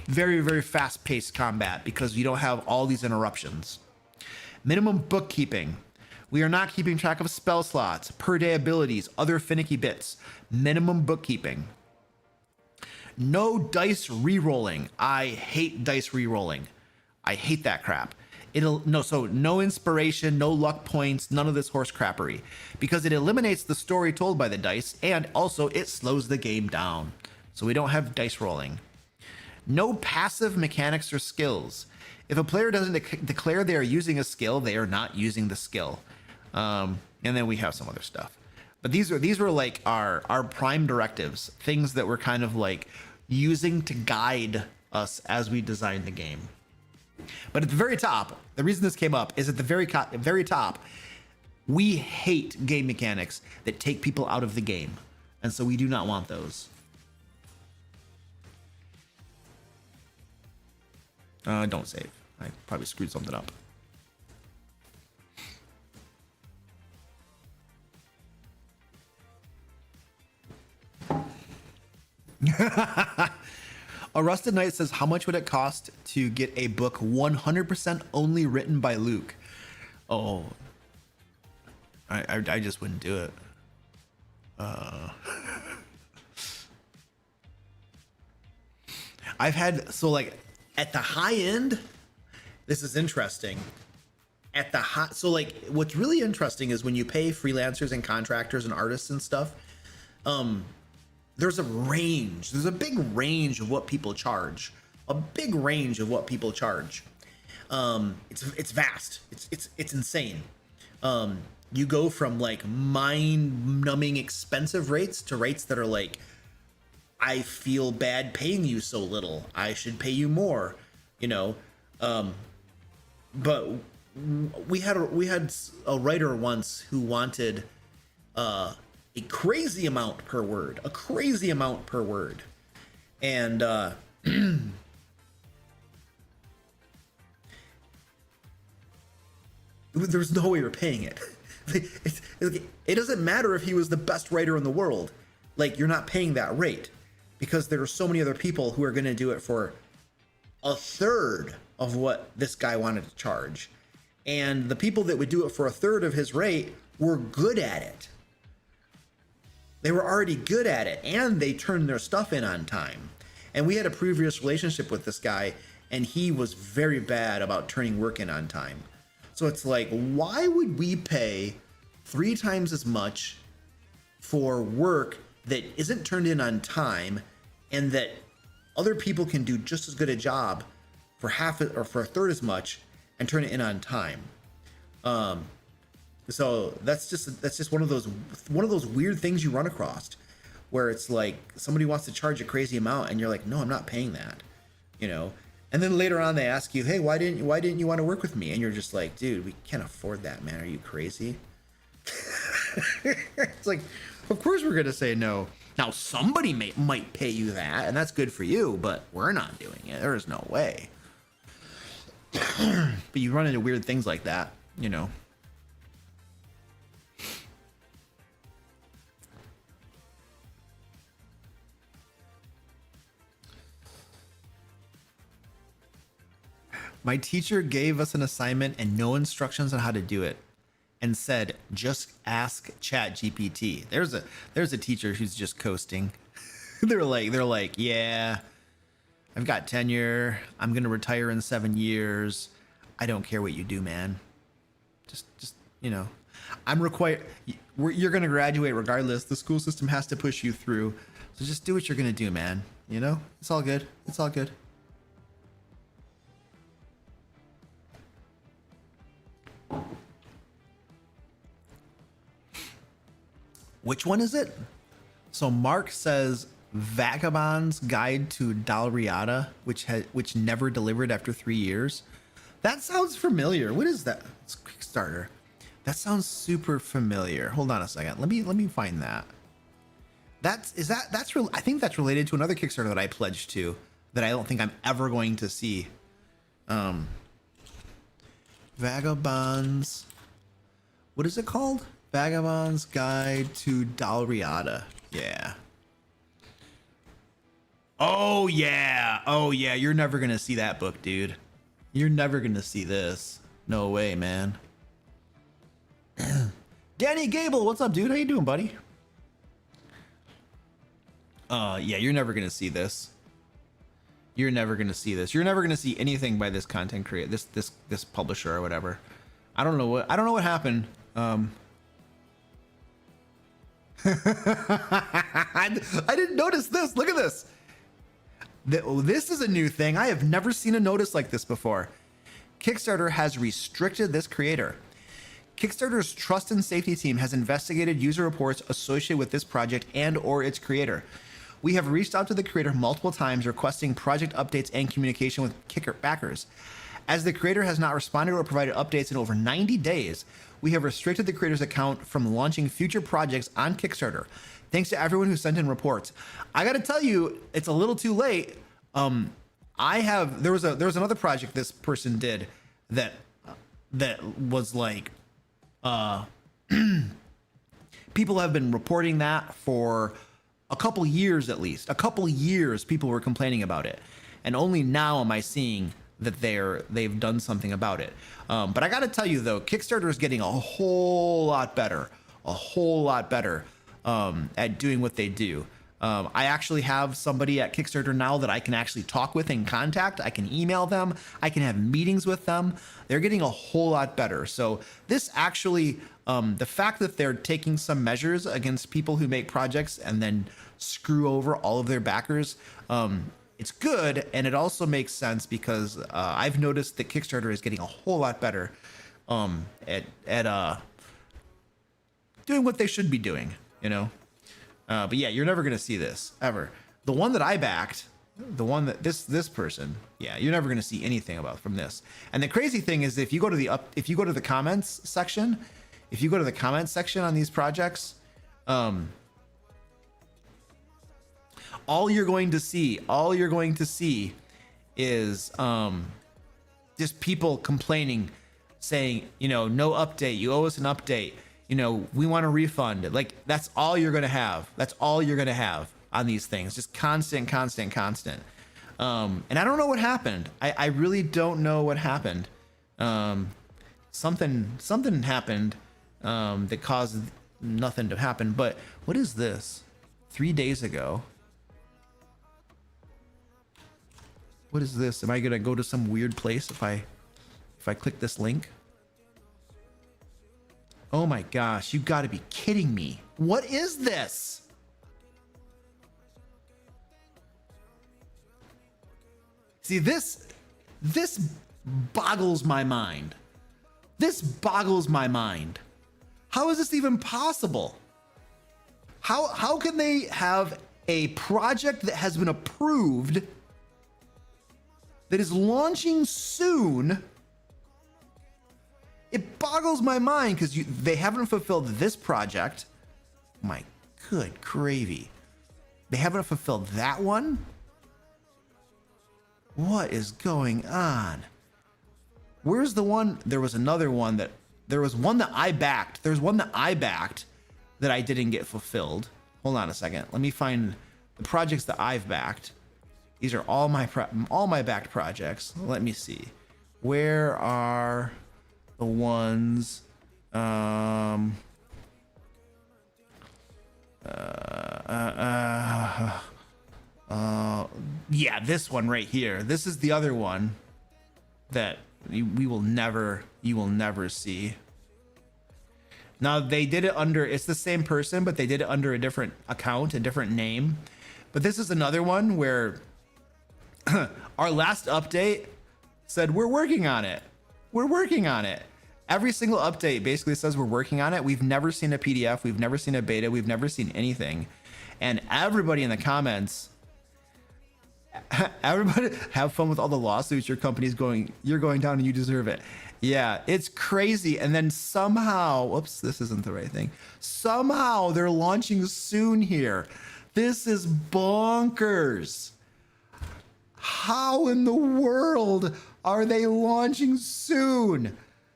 S1: Very, very fast-paced combat because you don't have all these interruptions. Minimum bookkeeping. We are not keeping track of spell slots, per day abilities, other finicky bits. Minimum bookkeeping. No dice re-rolling. I hate dice re-rolling. I hate that crap. No inspiration, no luck points, none of this horse crappery, because it eliminates the story told by the dice, and also it slows the game down. So we don't have dice rolling. No passive mechanics or skills. If a player doesn't declare they are using a skill, they are not using the skill. And then we have some other stuff. But these were like our prime directives, things that we're kind of like using to guide us as we design the game. But at the very top, the reason this came up is at the very top, we hate game mechanics that take people out of the game. And so we do not want those. Don't save. I probably screwed something up. A Rusted Knight says, how much would it cost to get a book 100% only written by Luke? Oh, I just wouldn't do it. I've had, so like at the high end, this is interesting. So like what's really interesting is when you pay freelancers and contractors and artists and stuff, there's a range. There's a big range of what people charge. It's vast. It's insane. You go from like mind-numbing expensive rates to rates that are like, I feel bad paying you so little. I should pay you more, you know. But we had a writer once who wanted a crazy amount per word, and there's no way you're paying it. It doesn't matter if he was the best writer in the world. Like, you're not paying that rate because there are so many other people who are going to do it for a third of what this guy wanted to charge. And the people that would do it for a third of his rate were good at it. They were already good at it, and they turned their stuff in on time. And we had a previous relationship with this guy, and he was very bad about turning work in on time. So it's like, why would we pay 3 times as much for work that isn't turned in on time, and that other people can do just as good a job for half or for a third as much and turn it in on time? So that's just one of those weird things you run across, where it's like somebody wants to charge a crazy amount and you're like, no, I'm not paying that, you know. And then later on they ask you, hey, why didn't you want to work with me? And you're just like, dude, we can't afford that, man. Are you crazy? It's like, of course we're gonna say no. Now somebody might pay you that, and that's good for you, but we're not doing it. There is no way. But you run into weird things like that, you know. My teacher gave us an assignment and no instructions on how to do it, and said, just ask ChatGPT. There's a teacher who's just coasting. they're like, yeah, I've got tenure. I'm going to retire in 7 years. I don't care what you do, man. Just, you know, you're going to graduate regardless. The school system has to push you through. So just do what you're going to do, man. You know, it's all good. It's all good. Which one is it? So Mark says Vagabond's Guide to Dalriada, which never delivered after 3 years. That sounds familiar. What is that? It's Kickstarter. That sounds super familiar. Hold on a second. Let me find that. I think that's related to another Kickstarter that I pledged to that I don't think I'm ever going to see. Vagabonds. What is it called? Vagabond's Guide to Dalriada. Yeah. Oh yeah. You're never gonna see that book, dude. You're never gonna see this. No way, man. Danny Gable, what's up, dude? How you doing, buddy? Yeah, you're never gonna see this. You're never gonna see this. You're never gonna see anything by this content creator, this publisher or whatever. I don't know what happened. I didn't notice this. Look at this. This is a new thing. I have never seen a notice like this before. Kickstarter has restricted this creator. Kickstarter's trust and safety team has investigated user reports associated with this project and or its creator. We have reached out to the creator multiple times requesting project updates and communication with Kicker backers. As the creator has not responded or provided updates in over 90 days, we have restricted the creator's account from launching future projects on Kickstarter. Thanks to everyone who sent in reports. I got to tell you, it's a little too late. There was another project this person did that was like, people have been reporting that for a couple years at least. A couple years people were complaining about it, and only now am I seeing that they've done something about it. But I gotta tell you though, Kickstarter is getting a whole lot better at doing what they do. I actually have somebody at Kickstarter now that I can actually talk with and contact. I can email them. I can have meetings with them. They're getting a whole lot better. So this actually, the fact that they're taking some measures against people who make projects and then screw over all of their backers, it's good, and it also makes sense because I've noticed that Kickstarter is getting a whole lot better at doing what they should be doing, you know. But yeah, you're never gonna see this ever. The one that I backed, the one that this person, yeah, you're never gonna see anything about from this. And the crazy thing is, if you go to the comments section, on these projects, All you're going to see is just people complaining, saying, you know, no update, you owe us an update, you know, we want a refund. Like, that's all you're gonna have. That's all you're gonna have on these things. Just constant. And I don't know what happened. I really don't know what happened. Something happened that caused nothing to happen. But what is this? 3 days ago. What is this? Am I gonna go to some weird place if I click this link? Oh my gosh, you gotta be kidding me. What is this? See, this boggles my mind. This boggles my mind. How is this even possible? How can they have a project that has been approved that is launching soon? It boggles my mind because they haven't fulfilled this project. My good gravy. They haven't fulfilled that one? What is going on? Where's the one? There was another one that, there was one that I backed. There's one that I backed that I didn't get fulfilled. Hold on a second. Let me find the projects that I've backed. These are all my backed projects. Let me see. Where are the ones? Yeah, this one right here. This is the other one that you will never see. Now they did it under, it's the same person, but they did it under a different account, a different name. But this is another one where our last update said, we're working on it. We're working on it. Every single update basically says we're working on it. We've never seen a PDF. We've never seen a beta. We've never seen anything. And everybody in the comments, everybody, have fun with all the lawsuits your company's going, you're going down and you deserve it. Yeah, it's crazy. And then somehow, whoops, this isn't the right thing. Somehow they're launching soon here. This is bonkers. How in the world are they launching soon?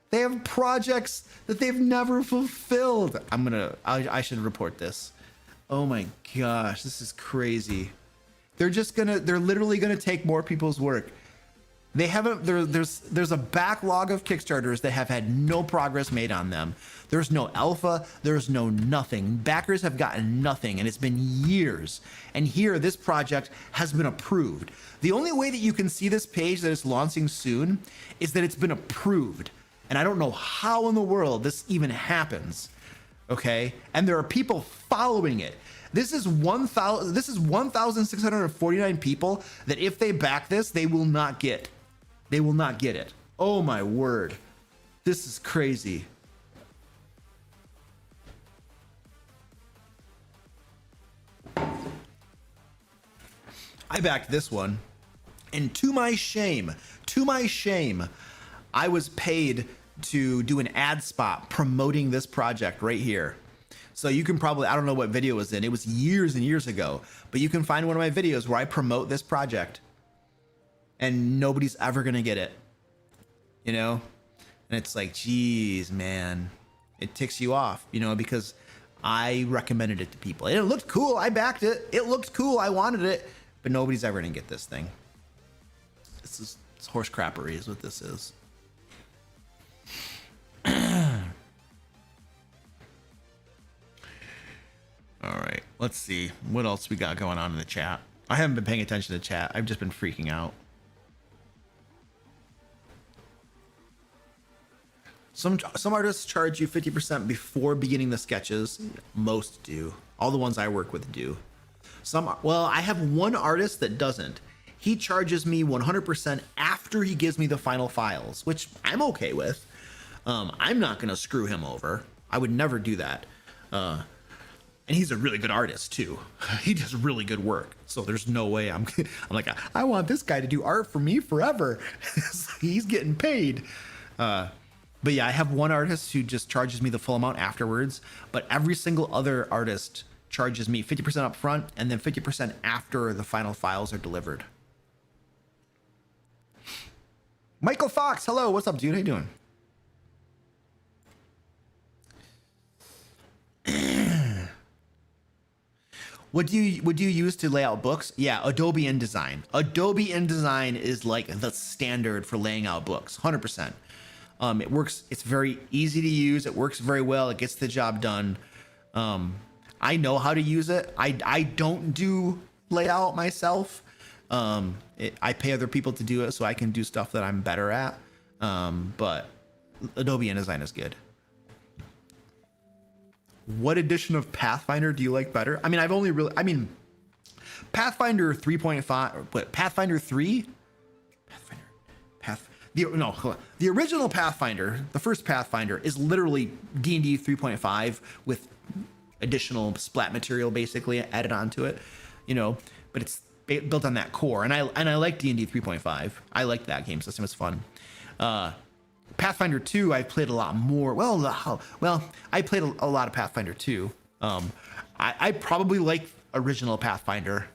S1: They have projects that they've never fulfilled. I should report this. Oh my gosh, this is crazy. They're literally gonna take more people's work. They haven't, there's a backlog of Kickstarters that have had no progress made on them. There's no alpha, there's no nothing. Backers have gotten nothing, and it's been years. And here, this project has been approved. The only way that you can see this page that it's launching soon is that it's been approved. And I don't know how in the world this even happens. Okay? And there are people following it. This is 1,649 people that if they back this, they will not get. They will not get it. Oh my word. This is crazy. I backed this one, and to my shame, I was paid to do an ad spot promoting this project right here. So you can probably, I don't know what video it was in. It was years and years ago, but you can find one of my videos where I promote this project, and nobody's ever gonna get it, you know? And it's like, geez, man, it ticks you off, you know, because I recommended it to people. And it looked cool. I backed it. It looked cool. I wanted it, but nobody's ever gonna get this thing. It's horse crappery is what this is. All right, let's see what else we got going on in the chat. I haven't been paying attention to chat. I've just been freaking out. Some artists charge you 50% before beginning the sketches. Most do. All the ones I work with do. Well, I have one artist that doesn't. He charges me 100% after he gives me the final files, which I'm okay with. I'm not gonna screw him over. I would never do that. And he's a really good artist too. He does really good work. So there's no way I'm like, I want this guy to do art for me forever. He's getting paid. But But yeah, I have one artist who just charges me the full amount afterwards, but every single other artist charges me 50% up front and then 50% after the final files are delivered. Michael Fox, hello, what's up, dude? How you doing? What do you use to lay out books? Yeah, Adobe InDesign. Adobe InDesign is like the standard for laying out books, 100%. It works. It's very easy to use. It works very well. It gets the job done. I know how to use it. I don't do layout myself. I pay other people to do it so I can do stuff that I'm better at. But Adobe InDesign is good. What edition of Pathfinder do you like better? I mean, Pathfinder 3.5, what, Pathfinder 3? The original Pathfinder, the first Pathfinder, is literally D&D 3.5 with additional splat material basically added onto it, but it's built on that core. And I like D&D 3.5. I like that game system. It's fun. Pathfinder 2, I played a lot more. Well, I played a lot of Pathfinder 2. I probably like original Pathfinder.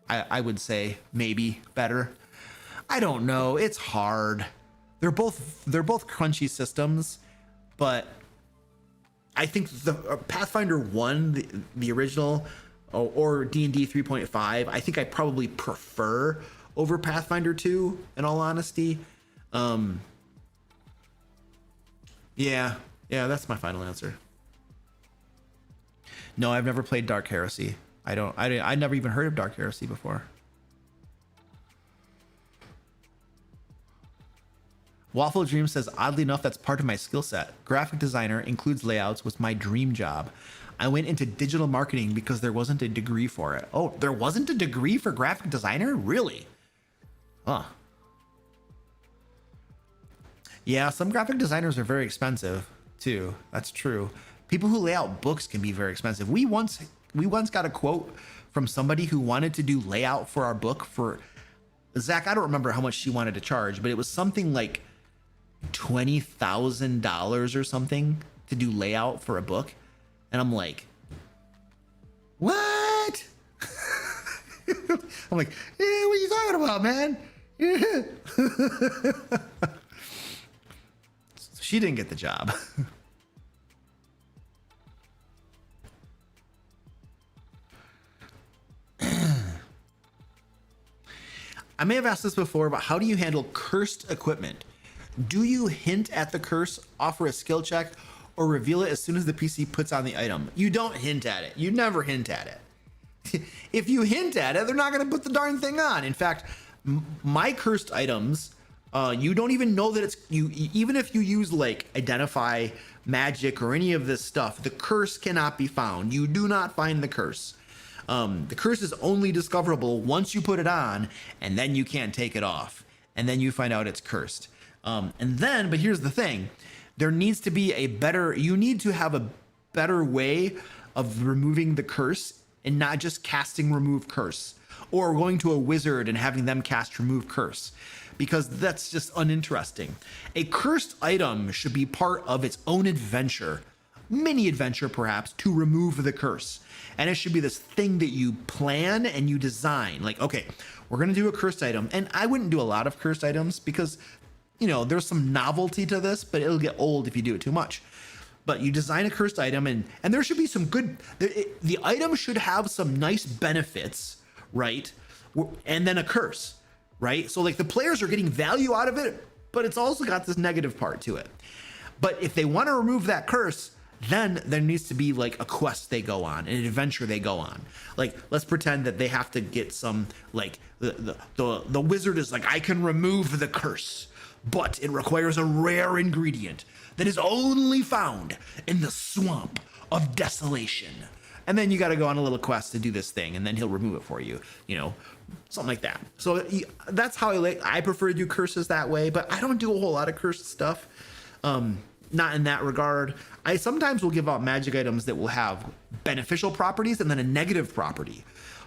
S1: I would say maybe better. I don't know. It's hard. They're both crunchy systems, but I think the Pathfinder 1, the original, or D&D 3.5, I think I probably prefer over Pathfinder 2, in all honesty. Yeah, that's my final answer. No, I've never played Dark Heresy. I never even heard of Dark Heresy before. Waffle Dream says, oddly enough, that's part of my skill set. Graphic designer includes layouts was my dream job. I went into digital marketing because there wasn't a degree for it. Oh, there wasn't a degree for graphic designer? Really? Huh. Yeah, some graphic designers are very expensive too. That's true. People who lay out books can be very expensive. We once got a quote from somebody who wanted to do layout for our book for Zach. I don't remember how much she wanted to charge, but it was something like $20,000 or something to do layout for a book. And I'm like, what? I'm like, what are you talking about, man? She didn't get the job. I may have asked this before, but how do you handle cursed equipment? Do you hint at the curse, offer a skill check, or reveal it as soon as the PC puts on the item? You don't hint at it. You never hint at it. If you hint at it, they're not going to put the darn thing on. In fact, my cursed items, you don't even know that it's you. Even if you use like identify, magic, or any of this stuff, the curse cannot be found. You do not find the curse. The curse is only discoverable once you put it on, and then you can't take it off, and then you find out it's cursed. But here's the thing: there needs to be you need to have a better way of removing the curse, and not just casting remove curse, or going to a wizard and having them cast remove curse, because that's just uninteresting. A cursed item should be part of its own adventure, mini adventure perhaps, to remove the curse. And it should be this thing that you plan and you design. Like, okay, we're going to do a cursed item. And I wouldn't do a lot of cursed items because, there's some novelty to this, but it'll get old if you do it too much. But you design a cursed item and there should be some good, the item should have some nice benefits, right? And then a curse, right? So like the players are getting value out of it, but it's also got this negative part to it. But if they want to remove that curse, then there needs to be like a quest they go on, an adventure they go on. Like, let's pretend that they have to get some, like the wizard is like, I can remove the curse, but it requires a rare ingredient that is only found in the swamp of desolation. And then you got to go on a little quest to do this thing, and then he'll remove it for you, something like that. So that's how I prefer to do curses that way, but I don't do a whole lot of cursed stuff. Not in that regard. I sometimes will give out magic items that will have beneficial properties and then a negative property.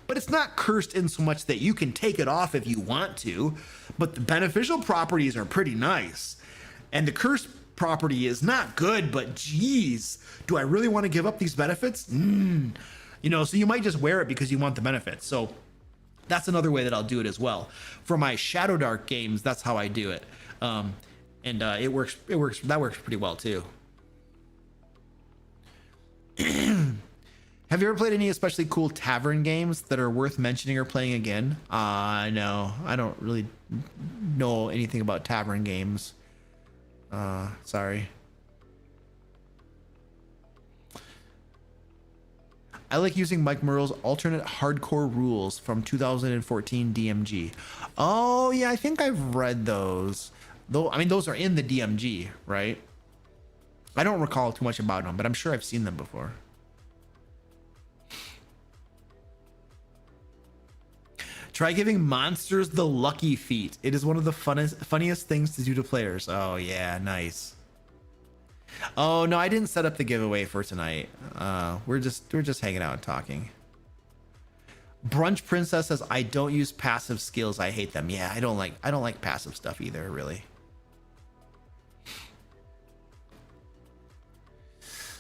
S1: But it's not cursed in so much that you can take it off if you want to, but the beneficial properties are pretty nice. And the curse property is not good, but geez, do I really want to give up these benefits? You know, so you might just wear it because you want the benefits. So that's another way that I'll do it as well. For my Shadow Dark games, that's how I do it. It works. That works pretty well too. Have you ever played any especially cool tavern games that are worth mentioning or playing again? No, I don't really know anything about tavern games. Sorry. I like using Mike Murrow's alternate hardcore rules from 2014 DMG. Oh yeah, I think I've read those. Though I mean, those are in the DMG, right? I don't recall too much about them, but I'm sure I've seen them before. Try giving monsters the lucky feat. It is one of the funniest things to do to players. Oh yeah, nice. Oh no, I didn't set up the giveaway for tonight. We're just hanging out and talking. Brunch Princess says I don't use passive skills. I hate them. Yeah, I don't like passive stuff either, really.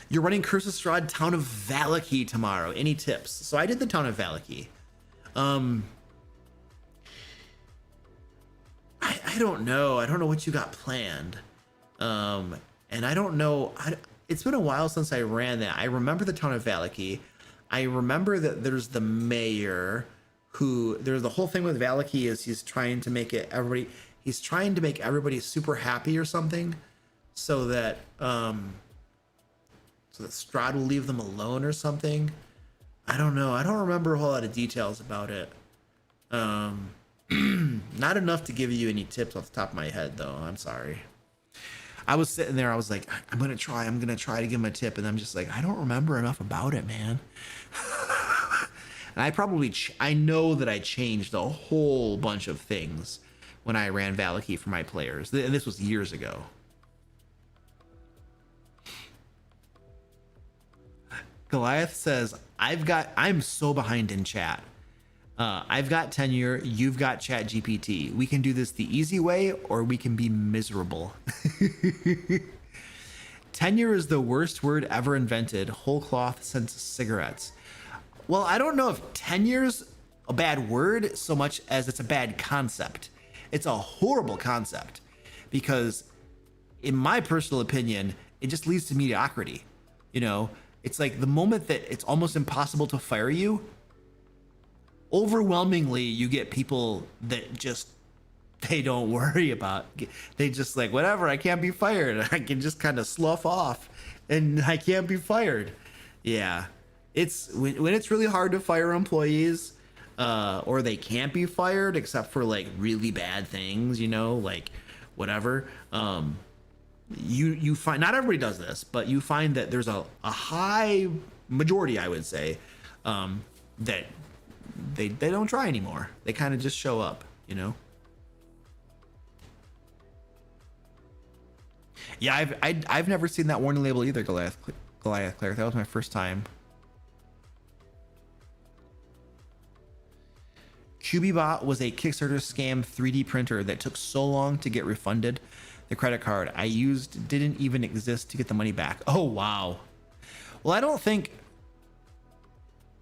S1: You're running Curse Strahd Town of Valaki tomorrow. Any tips? So I did the Town of Valaki. I don't know. I don't know what you got planned. And I don't know. It's been a while since I ran that. I remember the Town of Valaki. I remember that there's the mayor who, there's the whole thing with Valaki is he's trying to make everybody super happy or something so that Strahd will leave them alone or something. I don't know. I don't remember a whole lot of details about it. Not enough to give you any tips off the top of my head, though. I'm sorry. I was sitting there. I was like, I'm gonna try to give him a tip, and I'm just like, I don't remember enough about it, man. And I know that I changed a whole bunch of things when I ran Valaki for my players, and this was years ago. Goliath says, I'm so behind in chat. I've got tenure, you've got Chat GPT. We can do this the easy way, or we can be miserable. Tenure is the worst word ever invented, whole cloth since cigarettes. Well, I don't know if tenure's a bad word so much as it's a bad concept. It's a horrible concept because, in my personal opinion, it just leads to mediocrity. You know, it's like the moment that it's almost impossible to fire you, overwhelmingly you get people that just, they don't worry about, they just like, whatever, I can't be fired, I can just kind of slough off and I can't be fired. Yeah, it's when it's really hard to fire employees, or they can't be fired except for like really bad things, you know, like whatever. You find, not everybody does this, but you find that there's a high majority, I would say, that they don't try anymore. They kind of just show up, you know. Yeah, I've never seen that warning label either, Goliath Claire. That was my first time. QBBot was a Kickstarter scam 3D printer that took so long to get refunded. The credit card I used didn't even exist to get the money back. Oh wow. Well, I don't think.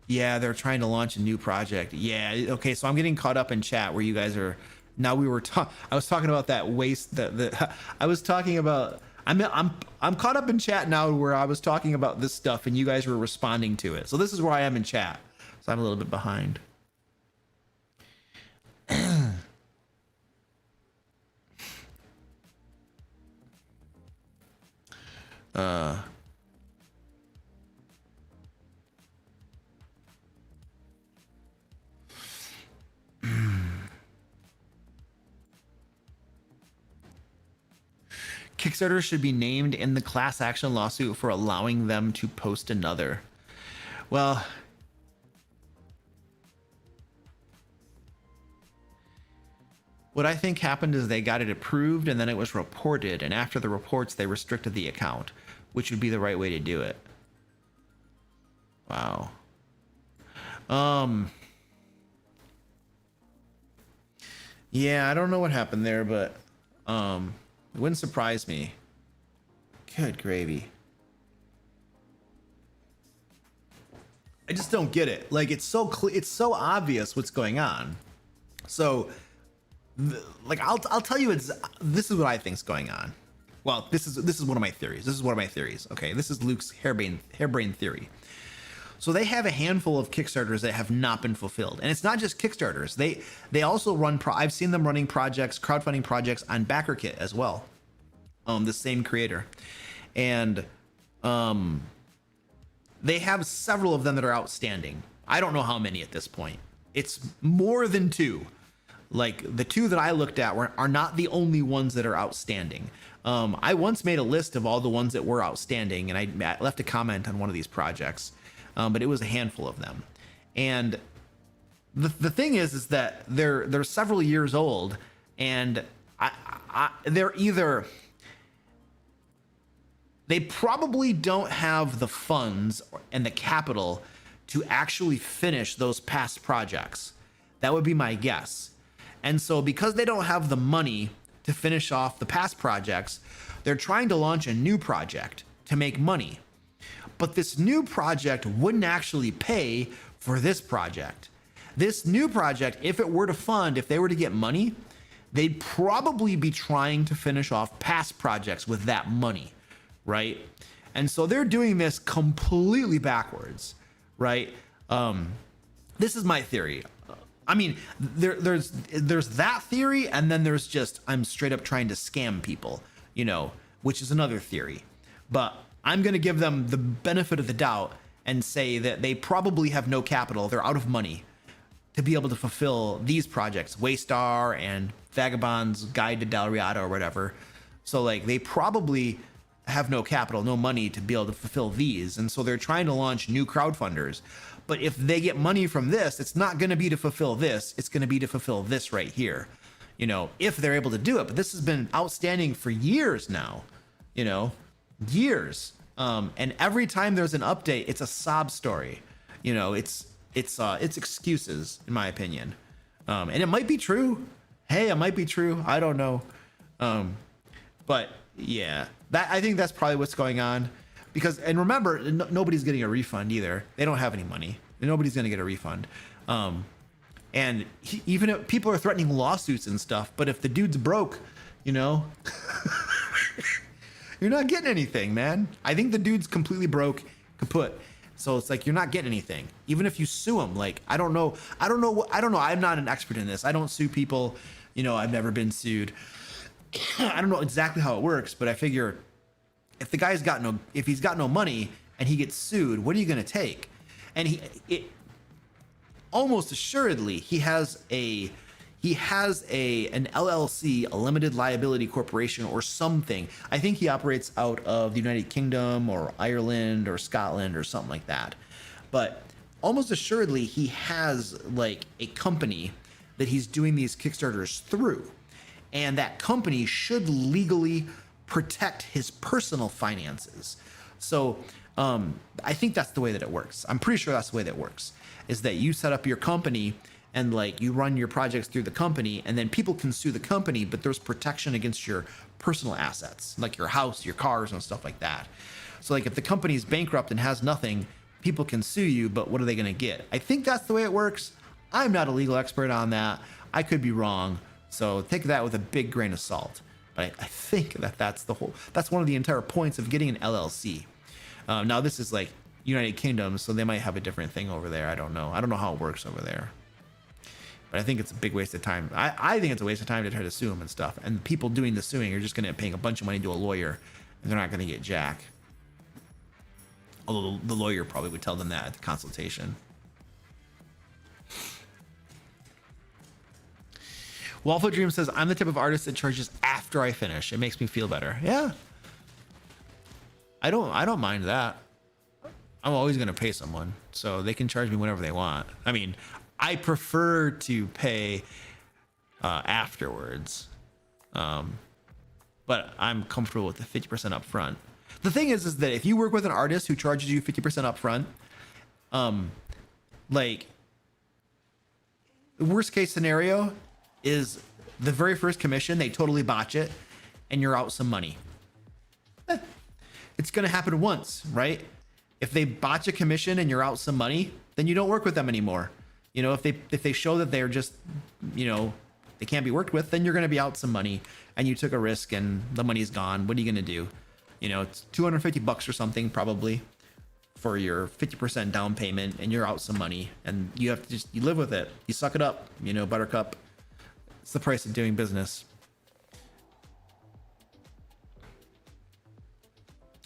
S1: Yeah, they're trying to launch a new project. Yeah, okay, so I'm getting caught up in chat where you guys are. Now I was talking about that waste. I was talking about. I'm caught up in chat now where I was talking about this stuff and you guys were responding to it. So this is where I am in chat. So I'm a little bit behind. Kickstarter should be named in the class action lawsuit for allowing them to post another. Well, what I think happened is they got it approved and then it was reported, and after the reports they restricted the account, which would be the right way to do it. Wow. Yeah, I don't know what happened there, but it wouldn't surprise me. Good gravy. I just don't get it. Like, it's so it's so obvious what's going on. So, like, I'll tell you, this is what I think's going on. Well, this is one of my theories. Okay, this is Luke's harebrained theory. So they have a handful of Kickstarters that have not been fulfilled, and it's not just Kickstarters. They also run. I've seen them running projects, crowdfunding projects on BackerKit as well. The same creator, and they have several of them that are outstanding. I don't know how many at this point. It's more than 2. Like, the 2 that I looked at are not the only ones that are outstanding. I once made a list of all the ones that were outstanding, and I left a comment on one of these projects, but it was a handful of them. And the thing is that they're several years old, and they're either, they probably don't have the funds and the capital to actually finish those past projects. That would be my guess. And so because they don't have the money to finish off the past projects, they're trying to launch a new project to make money. But this new project wouldn't actually pay for this project. This new project, if it were to fund, if they were to get money, they'd probably be trying to finish off past projects with that money, right? And so they're doing this completely backwards, right? This is my theory. I mean, there's that theory, and then there's just, I'm straight up trying to scam people, you know, which is another theory. But I'm going to give them the benefit of the doubt and say that they probably have no capital. They're out of money to be able to fulfill these projects, Waystar and Vagabond's Guide to Dalriada or whatever. So, like, they probably have no capital, no money to be able to fulfill these. And so they're trying to launch new crowdfunders. But if they get money from this, it's not going to be to fulfill this. It's going to be to fulfill this right here, you know, if they're able to do it. But this has been outstanding for years now, you know, years. And every time there's an update, it's a sob story. You know, it's excuses, in my opinion. And it might be true. Hey, it might be true. I don't know. But yeah, I think that's probably what's going on. Because, and remember, nobody's getting a refund either. They don't have any money. Nobody's going to get a refund. And even if people are threatening lawsuits and stuff, but if the dude's broke, you know, you're not getting anything, man. I think the dude's completely broke, kaput. So it's like, you're not getting anything. Even if you sue him, like, I don't know. I'm not an expert in this. I don't sue people. You know, I've never been sued. I don't know exactly how it works, but I figure if the guy's if he's got no money and he gets sued, what are you going to take? And almost assuredly, he has an LLC, a limited liability corporation or something. I think he operates out of the United Kingdom or Ireland or Scotland or something like that. But almost assuredly, he has like a company that he's doing these Kickstarters through. And that company should legally protect his personal finances. So I think that's the way that it works. I'm pretty sure that's the way that it works, is that you set up your company and like you run your projects through the company, and then people can sue the company, but there's protection against your personal assets, like your house, your cars, and stuff like that. So like if the company's bankrupt and has nothing, people can sue you, but what are they going to get? I think that's the way it works. I'm not a legal expert on that. I could be wrong. So take that with a big grain of salt. But I think that's one of the entire points of getting an LLC. Now this is like United Kingdom, so they might have a different thing over there. I don't know how it works over there. But I think it's a big waste of time. I think it's a waste of time to try to sue them and stuff. And people doing the suing are just going to paying a bunch of money to a lawyer, and they're not going to get jack. Although the lawyer probably would tell them that at the consultation. Waffle Dream says, I'm the type of artist that charges after I finish. It makes me feel better. Yeah. I don't mind that. I'm always going to pay someone, so they can charge me whenever they want. I mean, I prefer to pay afterwards. But I'm comfortable with the 50% up front. The thing is that if you work with an artist who charges you 50% up front, like, the worst case scenario is the very first commission, they totally botch it, and you're out some money. it's going to happen once, right? If they botch a commission and you're out some money, then you don't work with them anymore. You know, if they show that they're just, you know, they can't be worked with, then you're going to be out some money and you took a risk and the money's gone. What are you going to do? You know, it's $250 or something probably for your 50% down payment, and you're out some money, and you have to just, you live with it. You suck it up, you know, buttercup. It's the price of doing business.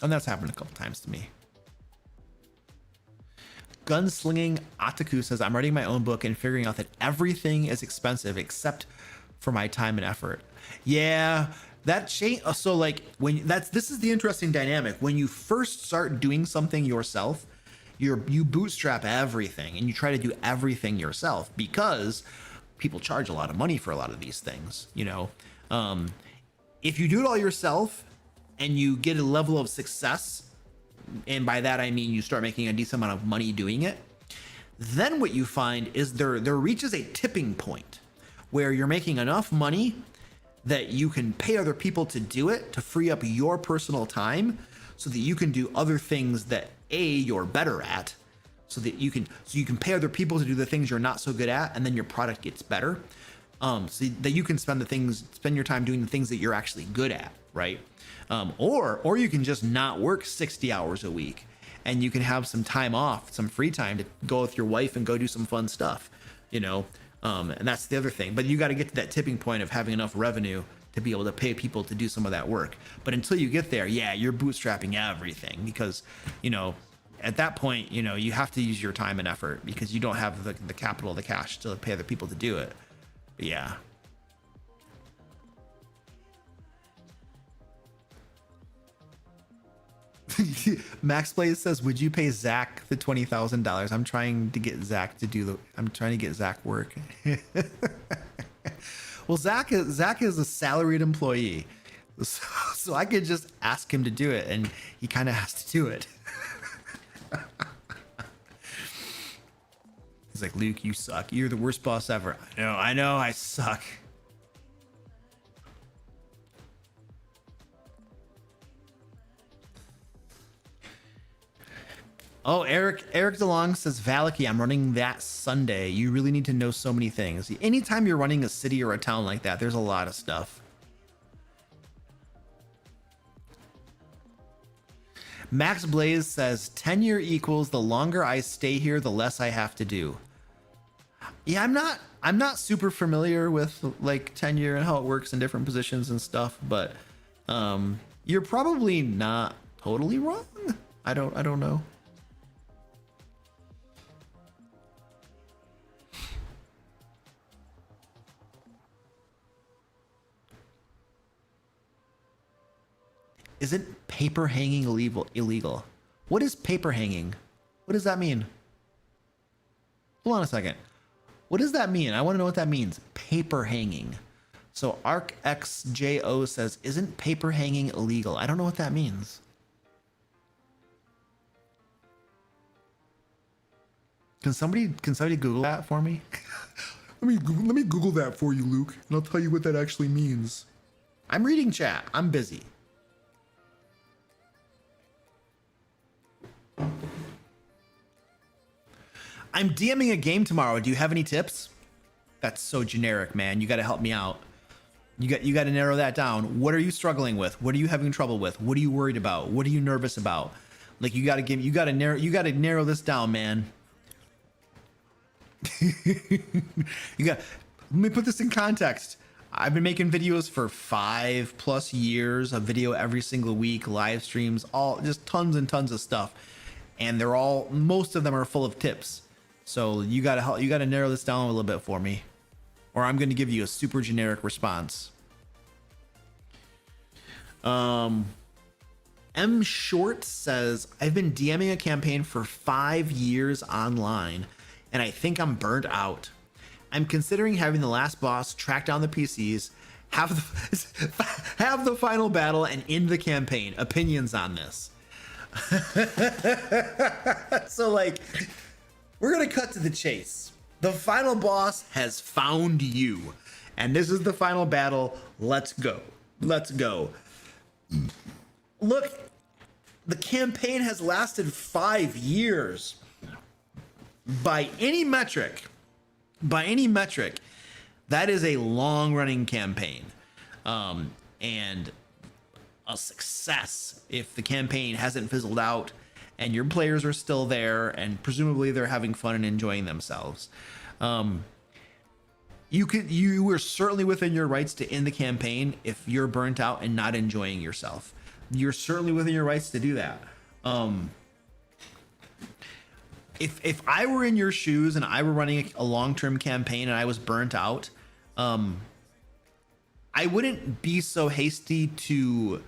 S1: And that's happened a couple times to me. Gunslinging Ataku says, I'm writing my own book and figuring out that everything is expensive except for my time and effort. Yeah, that change. So like this is the interesting dynamic. When you first start doing something yourself, you bootstrap everything and you try to do everything yourself because people charge a lot of money for a lot of these things. You know, if you do it all yourself and you get a level of success, and by that I mean you start making a decent amount of money doing it, then what you find is there reaches a tipping point where you're making enough money that you can pay other people to do it, to free up your personal time so that you can do other things that you're better at, so you can pay other people to do the things you're not so good at, and then your product gets better, so that you can spend your time doing the things that you're actually good at, right? Or you can just not work 60 hours a week and you can have some time off, some free time to go with your wife and go do some fun stuff, you know? And that's the other thing, but you got to get to that tipping point of having enough revenue to be able to pay people to do some of that work. But until you get there, yeah, you're bootstrapping everything because, you know, at that point, you know, you have to use your time and effort because you don't have the capital, the cash to pay other people to do it. But yeah. Max Blaze says, would you pay Zach the $20,000? I'm trying to get Zach work. Well, Zach is a salaried employee, so I could just ask him to do it, and he kind of has to do it. He's like, Luke, you suck. You're the worst boss ever. I know, I suck. Oh, Eric DeLong says, Valaki, I'm running that Sunday. You really need to know so many things. Anytime you're running a city or a town like that, there's a lot of stuff. Max Blaze says, tenure equals the longer I stay here, the less I have to do. Yeah, I'm not super familiar with like tenure and how it works in different positions and stuff, but you're probably not totally wrong. I don't know. Isn't paper hanging illegal? What is paper hanging? What does that mean? Hold on a second. What does that mean? I want to know what that means. Paper hanging. So ArcXJO says, isn't paper hanging illegal? I don't know what that means. Can somebody Google that for me? Let me Google that for you, Luke, and I'll tell you what that actually means. I'm reading chat. I'm busy. I'm DMing a game tomorrow. Do you have any tips? That's so generic, man. You got to help me out. You got to narrow that down. What are you struggling with? What are you having trouble with? What are you worried about? What are you nervous about? Like you got to narrow this down, man. Let me put this in context. I've been making videos for 5+ years, a video every single week, live streams, all just tons and tons of stuff. And most of them are full of tips. So you gotta narrow this down a little bit for me, or I'm going to give you a super generic response. M Short says, I've been DMing a campaign for 5 years online, and I think I'm burnt out. I'm considering having the last boss track down the PCs, have the final battle, and end the campaign. Opinions on this? So like, we're gonna cut to the chase. The final boss has found you, and this is the final battle. Let's go. Look, The campaign has lasted 5 years. By any metric, that is a long-running campaign, and a success if the campaign hasn't fizzled out and your players are still there and presumably they're having fun and enjoying themselves. You were certainly within your rights to end the campaign if you're burnt out and not enjoying yourself. You're certainly within your rights to do that. If I were in your shoes and I were running a long-term campaign and I was burnt out, I wouldn't be so hasty to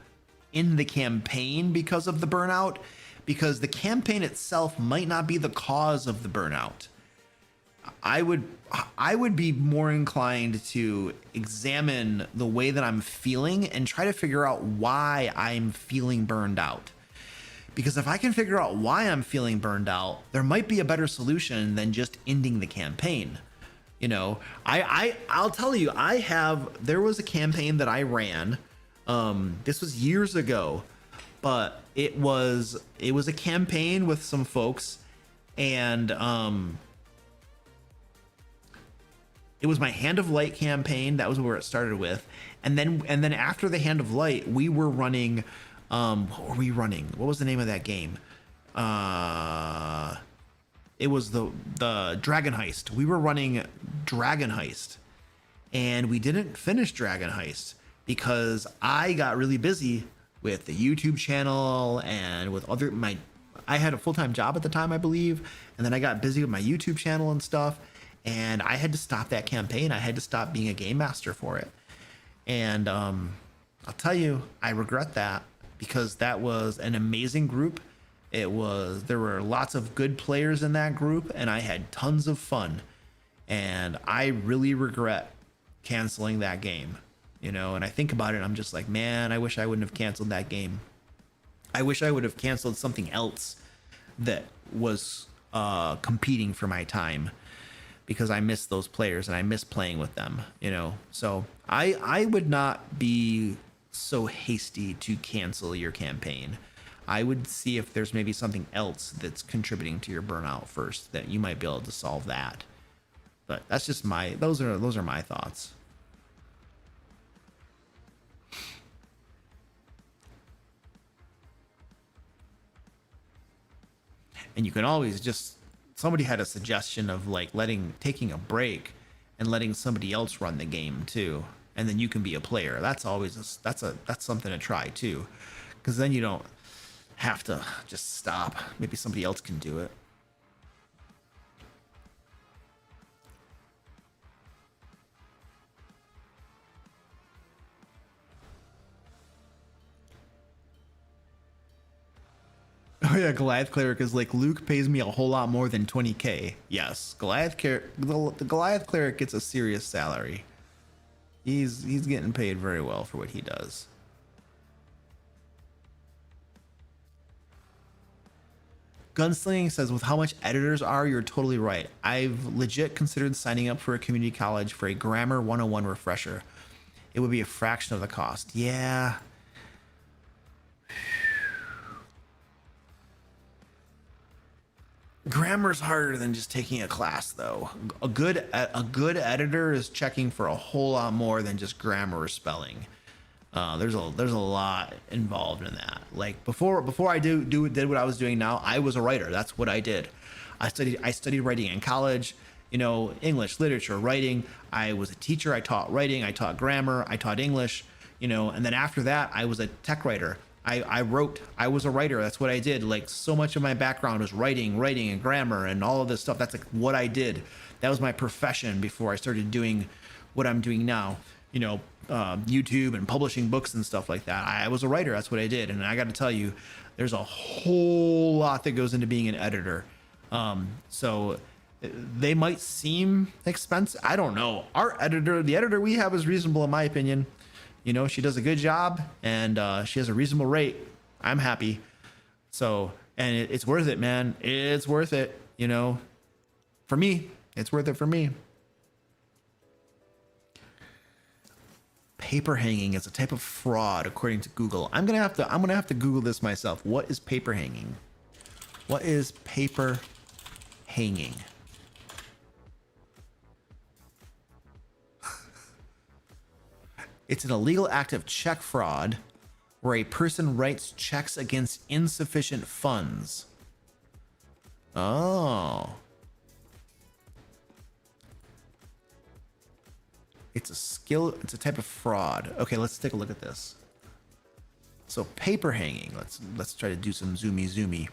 S1: end the campaign because of the burnout, because the campaign itself might not be the cause of the burnout. I would be more inclined to examine the way that I'm feeling and try to figure out why I'm feeling burned out. Because if I can figure out why I'm feeling burned out, there might be a better solution than just ending the campaign. You know, I'll tell you, there was a campaign that I ran. This was years ago, but it was a campaign with some folks, and it was my Hand of Light campaign. That was where it started with. And then after the Hand of Light, we were running, what were we running? What was the name of that game? It was the Dragon Heist. We were running Dragon Heist, and we didn't finish Dragon Heist because I got really busy with the YouTube channel and with I had a full-time job at the time, I believe. And then I got busy with my YouTube channel and stuff. And I had to stop that campaign. I had to stop being a game master for it. And I'll tell you, I regret that, because that was an amazing group. There were lots of good players in that group, and I had tons of fun. And I really regret canceling that game, you know. And I think about it, I'm just like, man, I wish I wouldn't have canceled that game. I wish I would have canceled something else that was competing for my time, because I miss those players and I miss playing with them, you know. So I would not be so hasty to cancel your campaign. I would see if there's maybe something else that's contributing to your burnout first, that you might be able to solve that. But that's just those are my thoughts. And you can always somebody had a suggestion of like taking a break and letting somebody else run the game too, and then you can be a player. That's always that's something to try too, because then you don't have to just stop. Maybe somebody else can do it. Oh yeah, Goliath Cleric is like, Luke pays me a whole lot more than 20k. Yes, the Goliath Cleric gets a serious salary. He's getting paid very well for what he does. Gunslinging says, with how much editors are, you're totally right. I've legit considered signing up for a community college for a grammar 101 refresher. It would be a fraction of the cost. Yeah. Grammar's harder than just taking a class, though. A good editor is checking for a whole lot more than just grammar or spelling. There's a lot involved in that. Like before I did what I was doing now, I was a writer. That's what I did. I studied writing in college. You know, English, literature, writing. I was a teacher. I taught writing. I taught grammar. I taught English. You know, and then after that, I was a tech writer. I wrote. I was a writer. That's what I did. Like, so much of my background was writing and grammar and all of this stuff. That's like what I did. That was my profession before I started doing what I'm doing now. You know, YouTube and publishing books and stuff like that. I was a writer. That's what I did. And I got to tell you, there's a whole lot that goes into being an editor. So they might seem expensive. I don't know. The editor we have is reasonable in my opinion. You know, she does a good job, and she has a reasonable rate. I'm happy. So, and it's worth it, man. It's worth it. You know, for me, it's worth it for me. paper hanging is a type of fraud according to Google. I'm gonna have to Google this myself. What is paper hanging? What is paper hanging? It's an illegal act of check fraud where a person writes checks against insufficient funds. Oh. It's a skill, it's a type of fraud. Okay, let's take a look at this. So paper hanging, let's try to do some zoomy.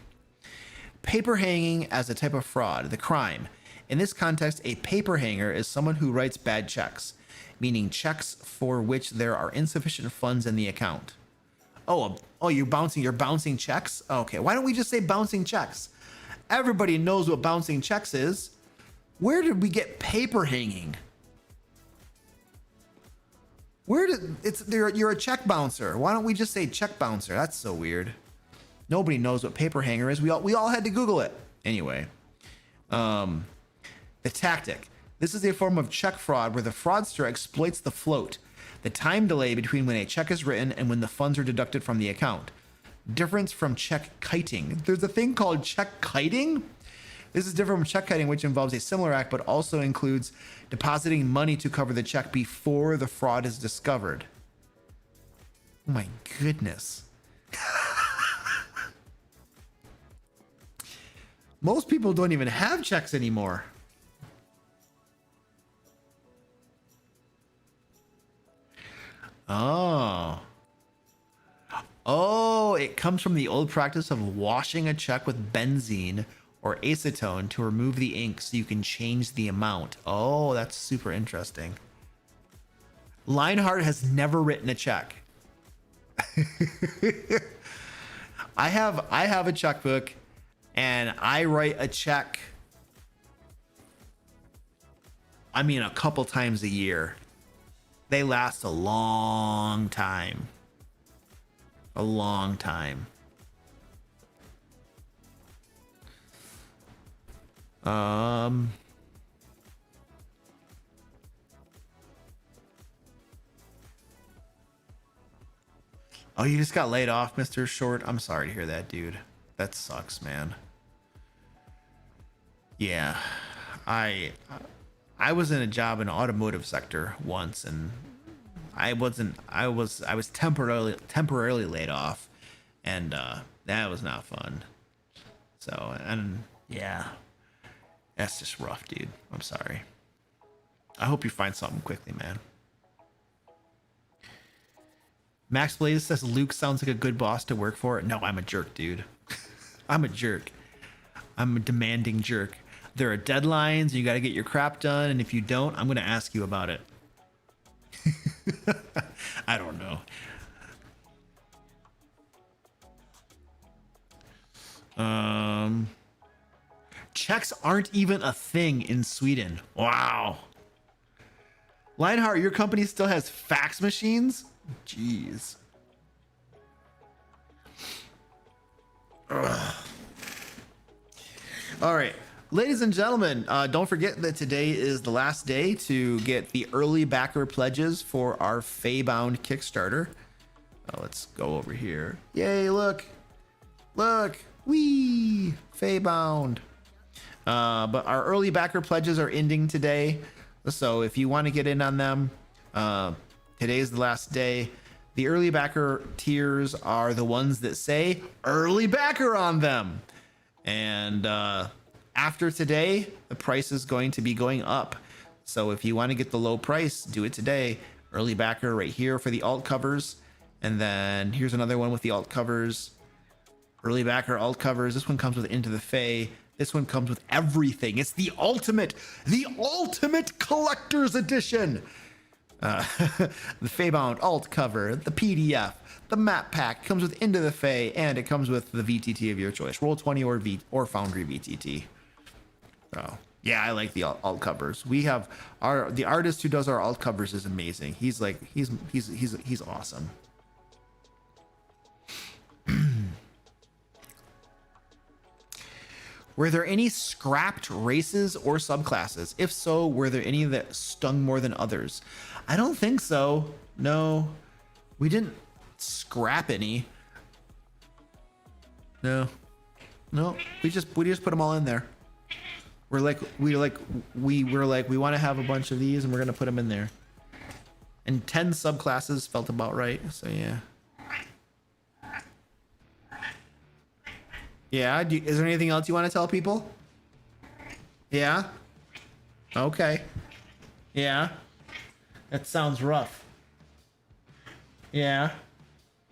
S1: Paper hanging as a type of fraud, the crime. In this context, a paper hanger is someone who writes bad checks, meaning checks for which there are insufficient funds in the account. Oh, you're bouncing checks? Okay, why don't we just say bouncing checks? Everybody knows what bouncing checks is. Where did we get paper hanging? You're a check bouncer. Why don't we just say check bouncer? That's so weird. Nobody knows what paper hanger is. We all had to Google it. Anyway, the tactic. This is a form of check fraud where the fraudster exploits the float, the time delay between when a check is written and when the funds are deducted from the account. Difference from check kiting. There's a thing called check kiting. This is different from check kiting, which involves a similar act, but also includes depositing money to cover the check before the fraud is discovered. Oh my goodness. Most people don't even have checks anymore. Oh, it comes from the old practice of washing a check with benzene or acetone to remove the ink so you can change the amount. Oh, that's super interesting. Lionheart has never written a check. I have a checkbook and I write a check, I mean, a couple times a year. They last a long time. A long time. Oh, you just got laid off, Mr. Short? I'm sorry to hear that, dude. That sucks, man. Yeah. I was in a job in the automotive sector once, and I was temporarily laid off, and that was not fun. So, and yeah, that's just rough, dude. I'm sorry. I hope you find something quickly, man. Max Blaze says Luke sounds like a good boss to work for. No, I'm a jerk, dude. I'm a jerk. I'm a demanding jerk. There are deadlines. You got to get your crap done. And if you don't, I'm going to ask you about it. I don't know. Checks aren't even a thing in Sweden. Wow. Lionheart, your company still has fax machines? Jeez. Ugh. All right. Ladies and gentlemen, don't forget that today is the last day to get the early backer pledges for our Feybound Kickstarter. Let's go over here. Yay, look. Look. Whee! Feybound. But our early backer pledges are ending today. So if you want to get in on them, today is the last day. The early backer tiers are the ones that say early backer on them. And after today, the price is going to be going up. So if you want to get the low price, do it today. Early backer right here for the alt covers. And then here's another one with the alt covers. Early backer alt covers. This one comes with Into the Fae. This one comes with everything. It's the ultimate collector's edition. The Feybound alt cover, the PDF, the map pack comes with Into the Fae, and it comes with the VTT of your choice, Roll20 or Foundry VTT. So yeah, I like the alt covers. We have the artist who does our alt covers is amazing. He's awesome. Were there any scrapped races or subclasses? If so, were there any that stung more than others? I don't think so. No, we didn't scrap any. No, we just put them all in there. We were like, we want to have a bunch of these and we're going to put them in there. And 10 subclasses felt about right. So yeah. Yeah, is there anything else you want to tell people? Yeah? Okay. Yeah? That sounds rough. Yeah?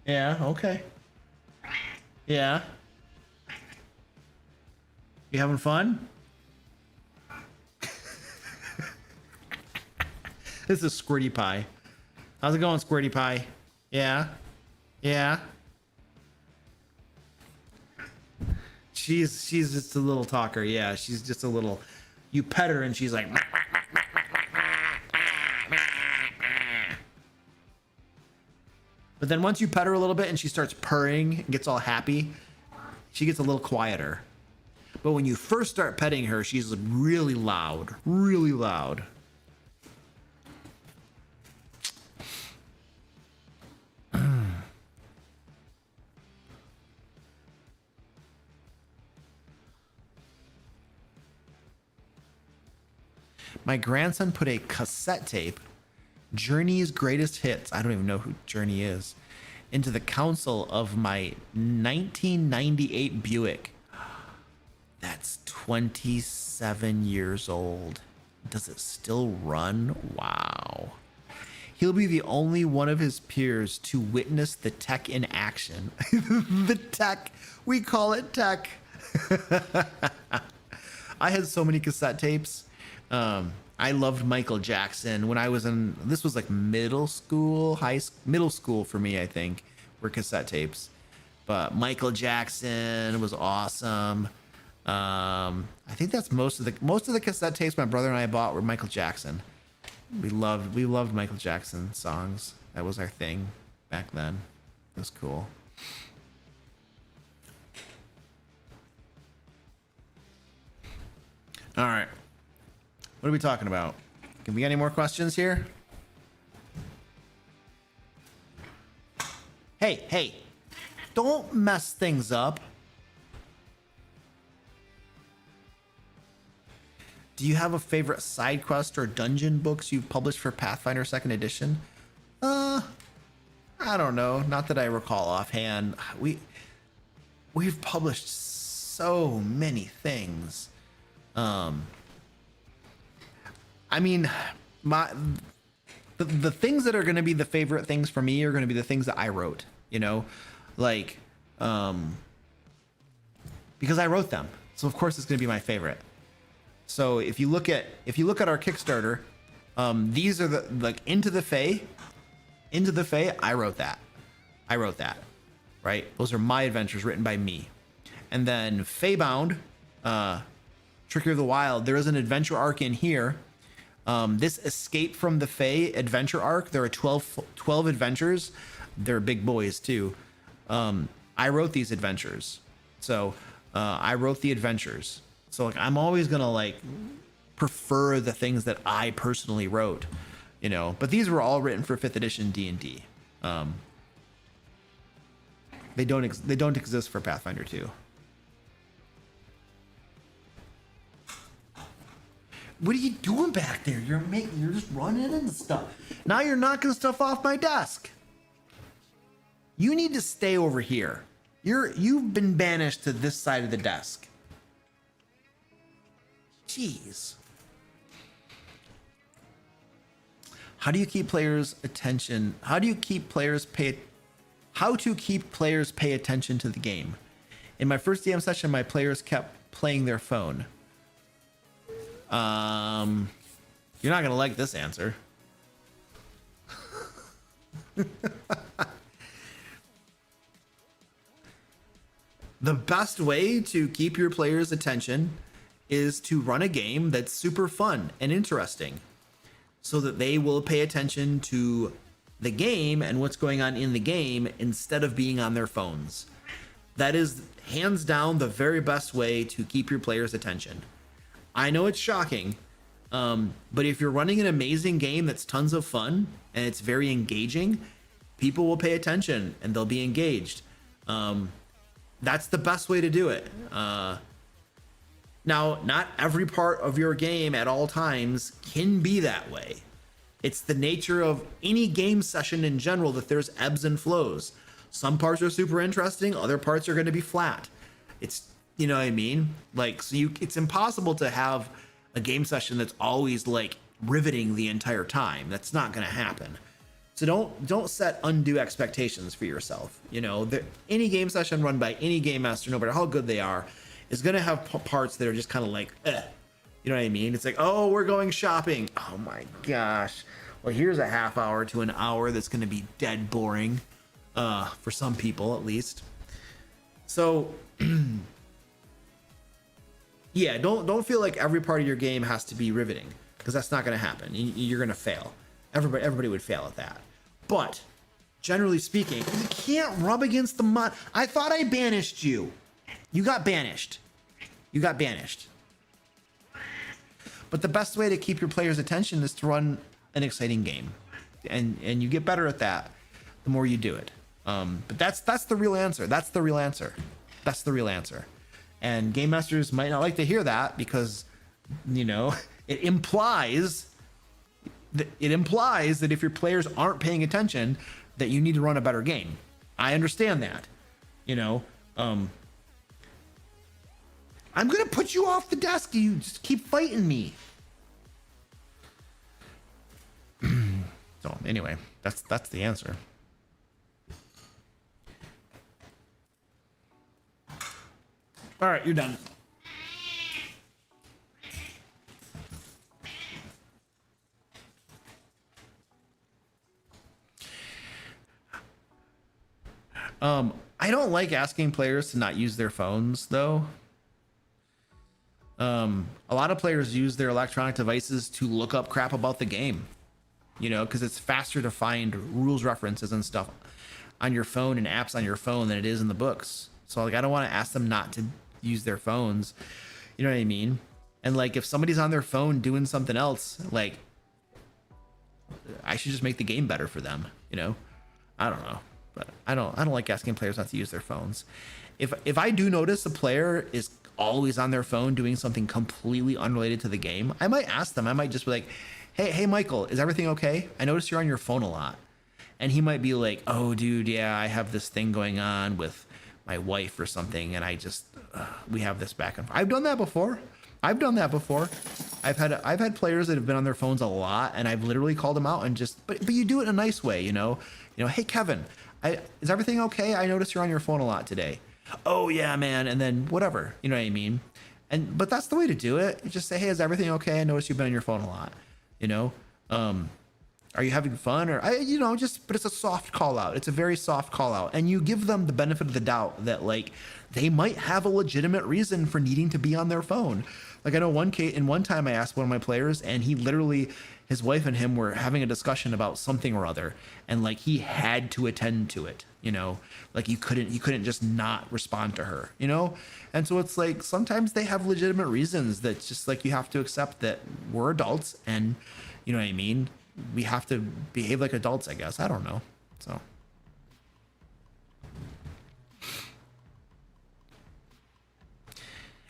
S1: Yeah, okay. Yeah? You having fun? This is Squirty Pie. How's it going, Squirty Pie? Yeah? Yeah? She's just a little talker. Yeah, she's just a little. You pet her and she's like. But then once you pet her a little bit and she starts purring and gets all happy, she gets a little quieter. But when you first start petting her, she's really loud, really loud. My grandson put a cassette tape, Journey's Greatest Hits, I don't even know who Journey is, into the console of my 1998 Buick. That's 27 years old. Does it still run? Wow. He'll be the only one of his peers to witness the tech in action. The tech. We call it tech. I had so many cassette tapes. I loved Michael Jackson when I was in, this was like middle school for me, I think, were cassette tapes. But Michael Jackson was awesome. I think that's most of the cassette tapes my brother and I bought were Michael Jackson. We loved Michael Jackson songs. That was our thing back then. It was cool. All right. What are we talking about? Can we get any more questions here? Hey, don't mess things up. Do you have a favorite side quest or dungeon books you've published for Pathfinder 2nd Edition? I don't know. Not that I recall offhand. We've published so many things. I mean, the things that are going to be the favorite things for me are going to be the things that I wrote, you know, like, because I wrote them. So of course it's going to be my favorite. So if you look at our Kickstarter, these are the, like, Into the Fae, I wrote that, right? Those are my adventures written by me. And then Feybound, Trickery of the Wild, there is an adventure arc in here. This Escape from the Fae adventure arc, there are 12 adventures. They're big boys too. I wrote these adventures. So I wrote the adventures. So like, I'm always gonna like prefer the things that I personally wrote, you know, but these were all written for 5th edition D&D. They don't exist for Pathfinder 2. What are you doing back there? You're just running into stuff. Now you're knocking stuff off my desk. You need to stay over here. You've been banished to this side of the desk. Jeez. How to keep players pay attention to the game? In my first DM session, my players kept playing their phone. You're not gonna like this answer. The best way to keep your players' attention is to run a game that's super fun and interesting, so that they will pay attention to the game and what's going on in the game instead of being on their phones. That is hands down the very best way to keep your players' attention. I know it's shocking, but if you're running an amazing game that's tons of fun and it's very engaging, people will pay attention and they'll be engaged. That's the best way to do it. Now, not every part of your game at all times can be that way. It's the nature of any game session in general that there's ebbs and flows. Some parts are super interesting, other parts are going to be flat. It's, you know what I mean? Like, so it's impossible to have a game session that's always like riveting the entire time. That's not going to happen. So don't set undue expectations for yourself. You know, any game session run by any game master, no matter how good they are, is going to have parts that are just kind of like, you know what I mean? It's like, oh, we're going shopping. Oh my gosh. Well, here's a half hour to an hour that's going to be dead boring, for some people at least. So, yeah, don't feel like every part of your game has to be riveting, because that's not going to happen. You're going to fail. Everybody would fail at that. But generally speaking, you can't rub against the mud. I thought I banished you. You got banished. You got banished. But the best way to keep your players' attention is to run an exciting game, and you get better at that the more you do it. But that's the real answer. That's the real answer. That's the real answer. And game masters might not like to hear that, because, you know, it implies that if your players aren't paying attention, that you need to run a better game. I understand that, you know. I'm gonna put you off the desk. You just keep fighting me. So anyway, that's the answer. All right, you're done. I don't like asking players to not use their phones, though. A lot of players use their electronic devices to look up crap about the game, you know, because it's faster to find rules references and stuff on your phone and apps on your phone than it is in the books. So like, I don't want to ask them not to use their phones, you know what I mean? And like, if somebody's on their phone doing something else, like, I should just make the game better for them, you know? I don't know, but I don't like asking players not to use their phones. If I do notice a player is always on their phone doing something completely unrelated to the game, I might ask them. I might just be like, hey Michael, is everything okay? I notice you're on your phone a lot. And he might be like, oh dude, yeah, I have this thing going on with my wife or something, and I just we have this back and forth. I've done that before. I've had players that have been on their phones a lot, and I've literally called them out and just, but you do it in a nice way, you know, hey Kevin, is everything okay? I notice you're on your phone a lot today. Oh yeah, man. And then whatever, you know what I mean? But that's the way to do it. You just say, hey, is everything okay? I notice you've been on your phone a lot, you know? Are you having fun? Or but it's a soft call out. It's a very soft call out. And you give them the benefit of the doubt that like, they might have a legitimate reason for needing to be on their phone. Like I know one time I asked one of my players, and he literally, his wife and him were having a discussion about something or other, and like he had to attend to it, you know, like he couldn't just not respond to her, you know? And so it's like, sometimes they have legitimate reasons that just like, you have to accept that we're adults, and you know what I mean? We have to behave like adults, I guess. I don't know. So.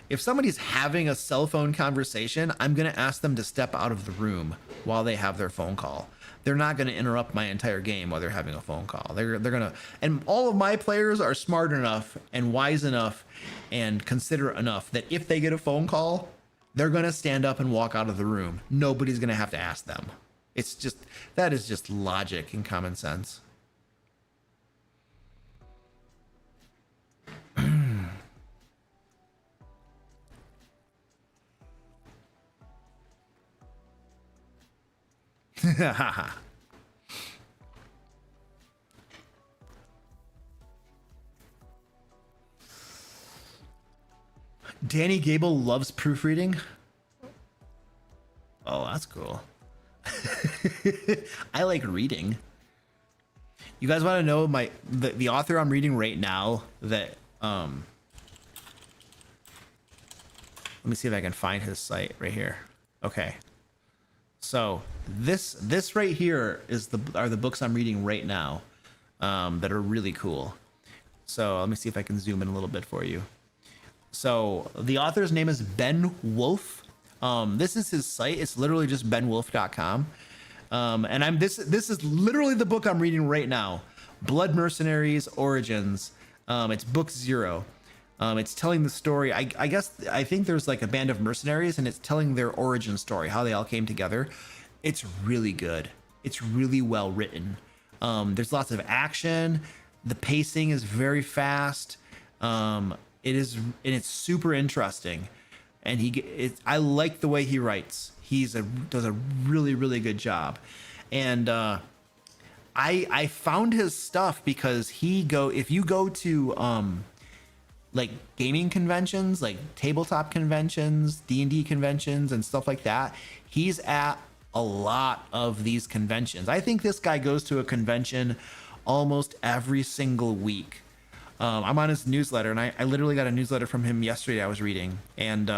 S1: If somebody's having a cell phone conversation, I'm going to ask them to step out of the room while they have their phone call. They're not going to interrupt my entire game while they're having a phone call. They're going to, and all of my players are smart enough and wise enough and considerate enough that if they get a phone call, they're going to stand up and walk out of the room. Nobody's going to have to ask them. It's just, that is just logic and common sense. Danny Gable loves proofreading. Oh, that's cool. I like reading. You guys want to know the author I'm reading right now that Let me see if I can find his site right here. Okay. So this right here are the books I'm reading right now, that are really cool. So let me see if I can zoom in a little bit for you. So the author's name is Ben Wolf. This is his site. It's literally just benwolf.com. And this is literally the book I'm reading right now. Blood Mercenaries Origins. It's book 0. It's telling the story. I think there's like a band of mercenaries, and it's telling their origin story, how they all came together. It's really good. It's really well written. There's lots of action. The pacing is very fast. It's super interesting, and I like the way he writes. Does a really, really good job. And I found his stuff because if you go to like gaming conventions, like tabletop conventions, D&D conventions and stuff like that, he's at a lot of these conventions. I think this guy goes to a convention almost every single week. I'm on his newsletter, and I literally got a newsletter from him yesterday I was reading, and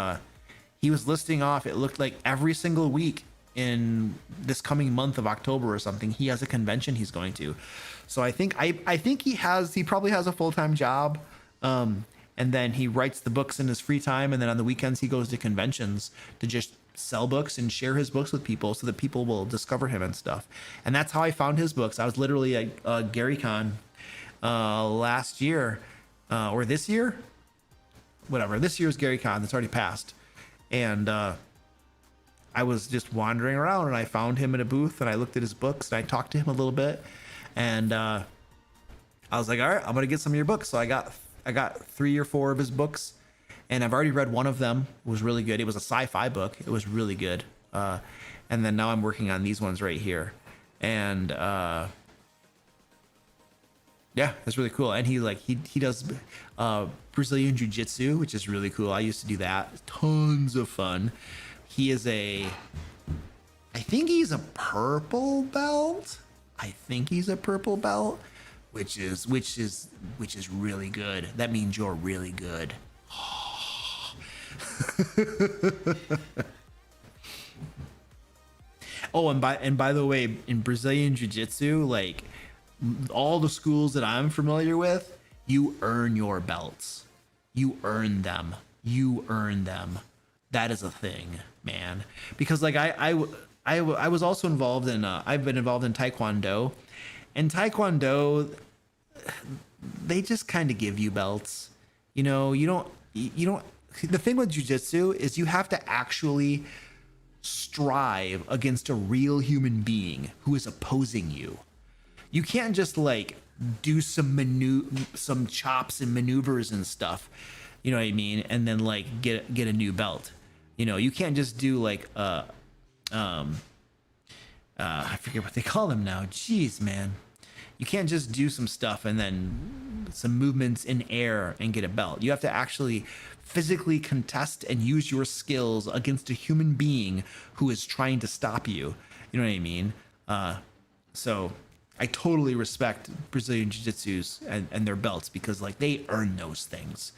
S1: he was listing off, it looked like every single week in this coming month of October or something, he has a convention he's going to. So I think he probably has a full-time job. And then he writes the books in his free time, and then on the weekends he goes to conventions to just sell books and share his books with people so that people will discover him and stuff. And that's how I found his books. I was literally at GaryCon last year, or this year, whatever. This year's GaryCon that's already passed, and I was just wandering around, and I found him in a booth, and I looked at his books, and I talked to him a little bit, and I was like, all right, I'm gonna get some of your books. So I got 3 or 4 of his books, and I've already read one of them. It was really good. It was a sci-fi book. It was really good. And then now I'm working on these ones right here. And yeah, that's really cool. And he does Brazilian Jiu-Jitsu, which is really cool. I used to do that. Tons of fun. I think he's a purple belt. Which is really good. That means you're really good. Oh, and by the way, in Brazilian Jiu-Jitsu, like all the schools that I'm familiar with, you earn your belts. You earn them. That is a thing, man. Because like I was also involved in I've been involved in Taekwondo. And Taekwondo, they just kind of give you belts. You don't, the thing with jiu-jitsu is you have to actually strive against a real human being who is opposing you. You can't just like do some chops and maneuvers and stuff, you know what I mean? And then like get a new belt. You can't just do like, I forget what they call them now. Jeez, man. You can't just do some stuff and then some movements in air and get a belt. You have to actually physically contest and use your skills against a human being who is trying to stop you. You know what I mean? So I totally respect Brazilian Jiu-Jitsus and their belts because like they earn those things.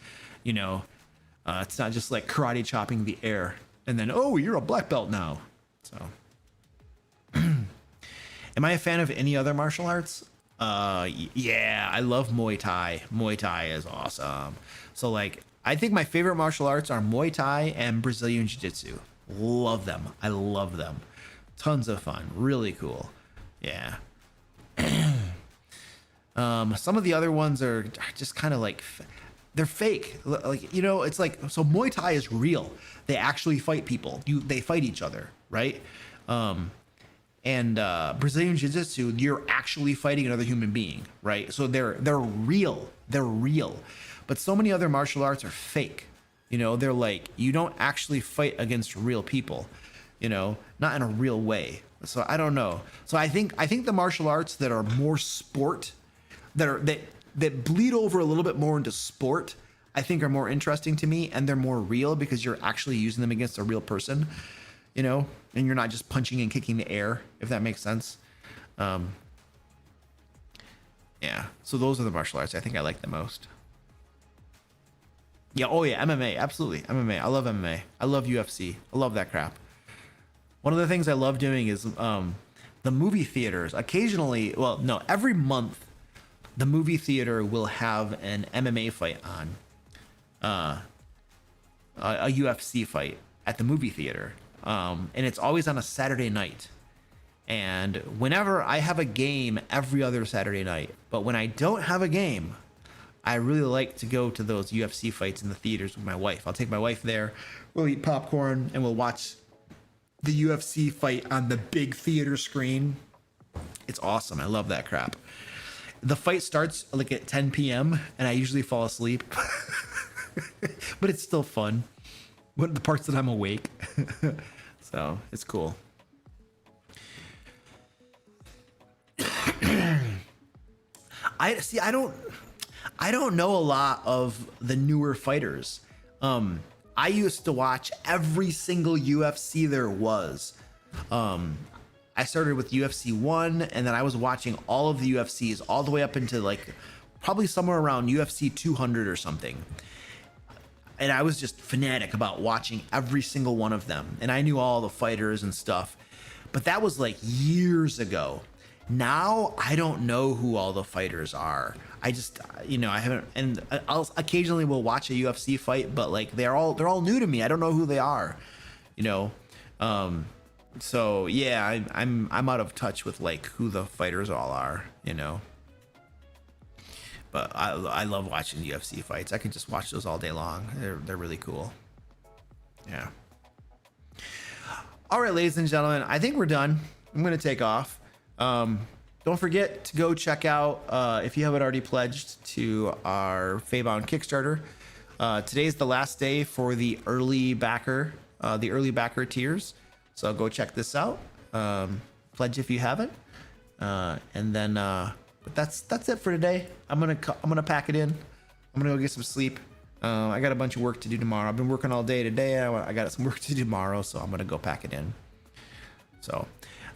S1: It's not just like karate chopping the air and then, oh, you're a black belt now. So am I a fan of any other martial arts? Yeah, I love Muay Thai. Muay Thai is awesome. So like, I think my favorite martial arts are Muay Thai and Brazilian Jiu-Jitsu. Love them. I love them. Tons of fun. Really cool. Yeah. Some of the other ones are just kind of like, they're fake. Like, it's like, so Muay Thai is real. They actually fight people. They fight each other, right? And Brazilian Jiu-Jitsu, you're actually fighting another human being, right? So they're real. They're real. But so many other martial arts are fake. They're like, you don't actually fight against real people, not in a real way. So I don't know. So I think the martial arts that are more sport, that bleed over a little bit more into sport, I think are more interesting to me, and they're more real because you're actually using them against a real person, and you're not just punching and kicking the air, if that makes sense. Yeah. So those are the martial arts I think I like the most. Yeah. Oh yeah. MMA. Absolutely. MMA. I love MMA. I love UFC. I love that crap. One of the things I love doing is the movie theaters. Occasionally, well, no, every month, the movie theater will have an MMA fight on, a UFC fight at the movie theater, and it's always on a Saturday night. And whenever I have a game, every other Saturday night, but when I don't have a game, I really like to go to those UFC fights in the theaters with my wife. I'll take my wife there. We'll eat popcorn and we'll watch the UFC fight on the big theater screen. It's awesome. I love that crap. The fight starts like at 10 p.m. and I usually fall asleep, but it's still fun. What the parts that I'm awake. So it's cool. I don't know a lot of the newer fighters. I used to watch every single UFC there was. I started with UFC 1, and then I was watching all of the UFCs all the way up into like probably somewhere around UFC 200 or something. And I was just fanatic about watching every single one of them. And I knew all the fighters and stuff. But that was like years ago. Now I don't know who all the fighters are. I just, I haven't, and I'll occasionally will watch a UFC fight, but like they're all new to me. I don't know who they are, So yeah, I'm out of touch with like who the fighters all are, But I love watching UFC fights. I could just watch those all day long. They're really cool. Yeah. All right, ladies and gentlemen, I think we're done. I'm gonna take off. Don't forget to go check out, if you haven't already pledged to our Feybound Kickstarter. Today's the last day for the early backer tiers. So go check this out. Pledge if you haven't. And then, but that's it for today. I'm gonna pack it in. I'm gonna go get some sleep. I got a bunch of work to do tomorrow. I've been working all day today. I got some work to do tomorrow, so I'm gonna go pack it in. So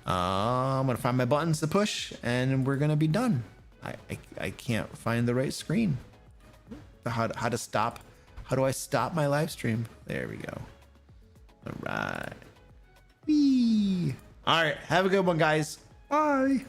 S1: I'm gonna find my buttons to push, and we're gonna be done. I can't find the right screen. How to stop? How do I stop my live stream? There we go. All right. Whee. All right. Have a good one, guys. Bye.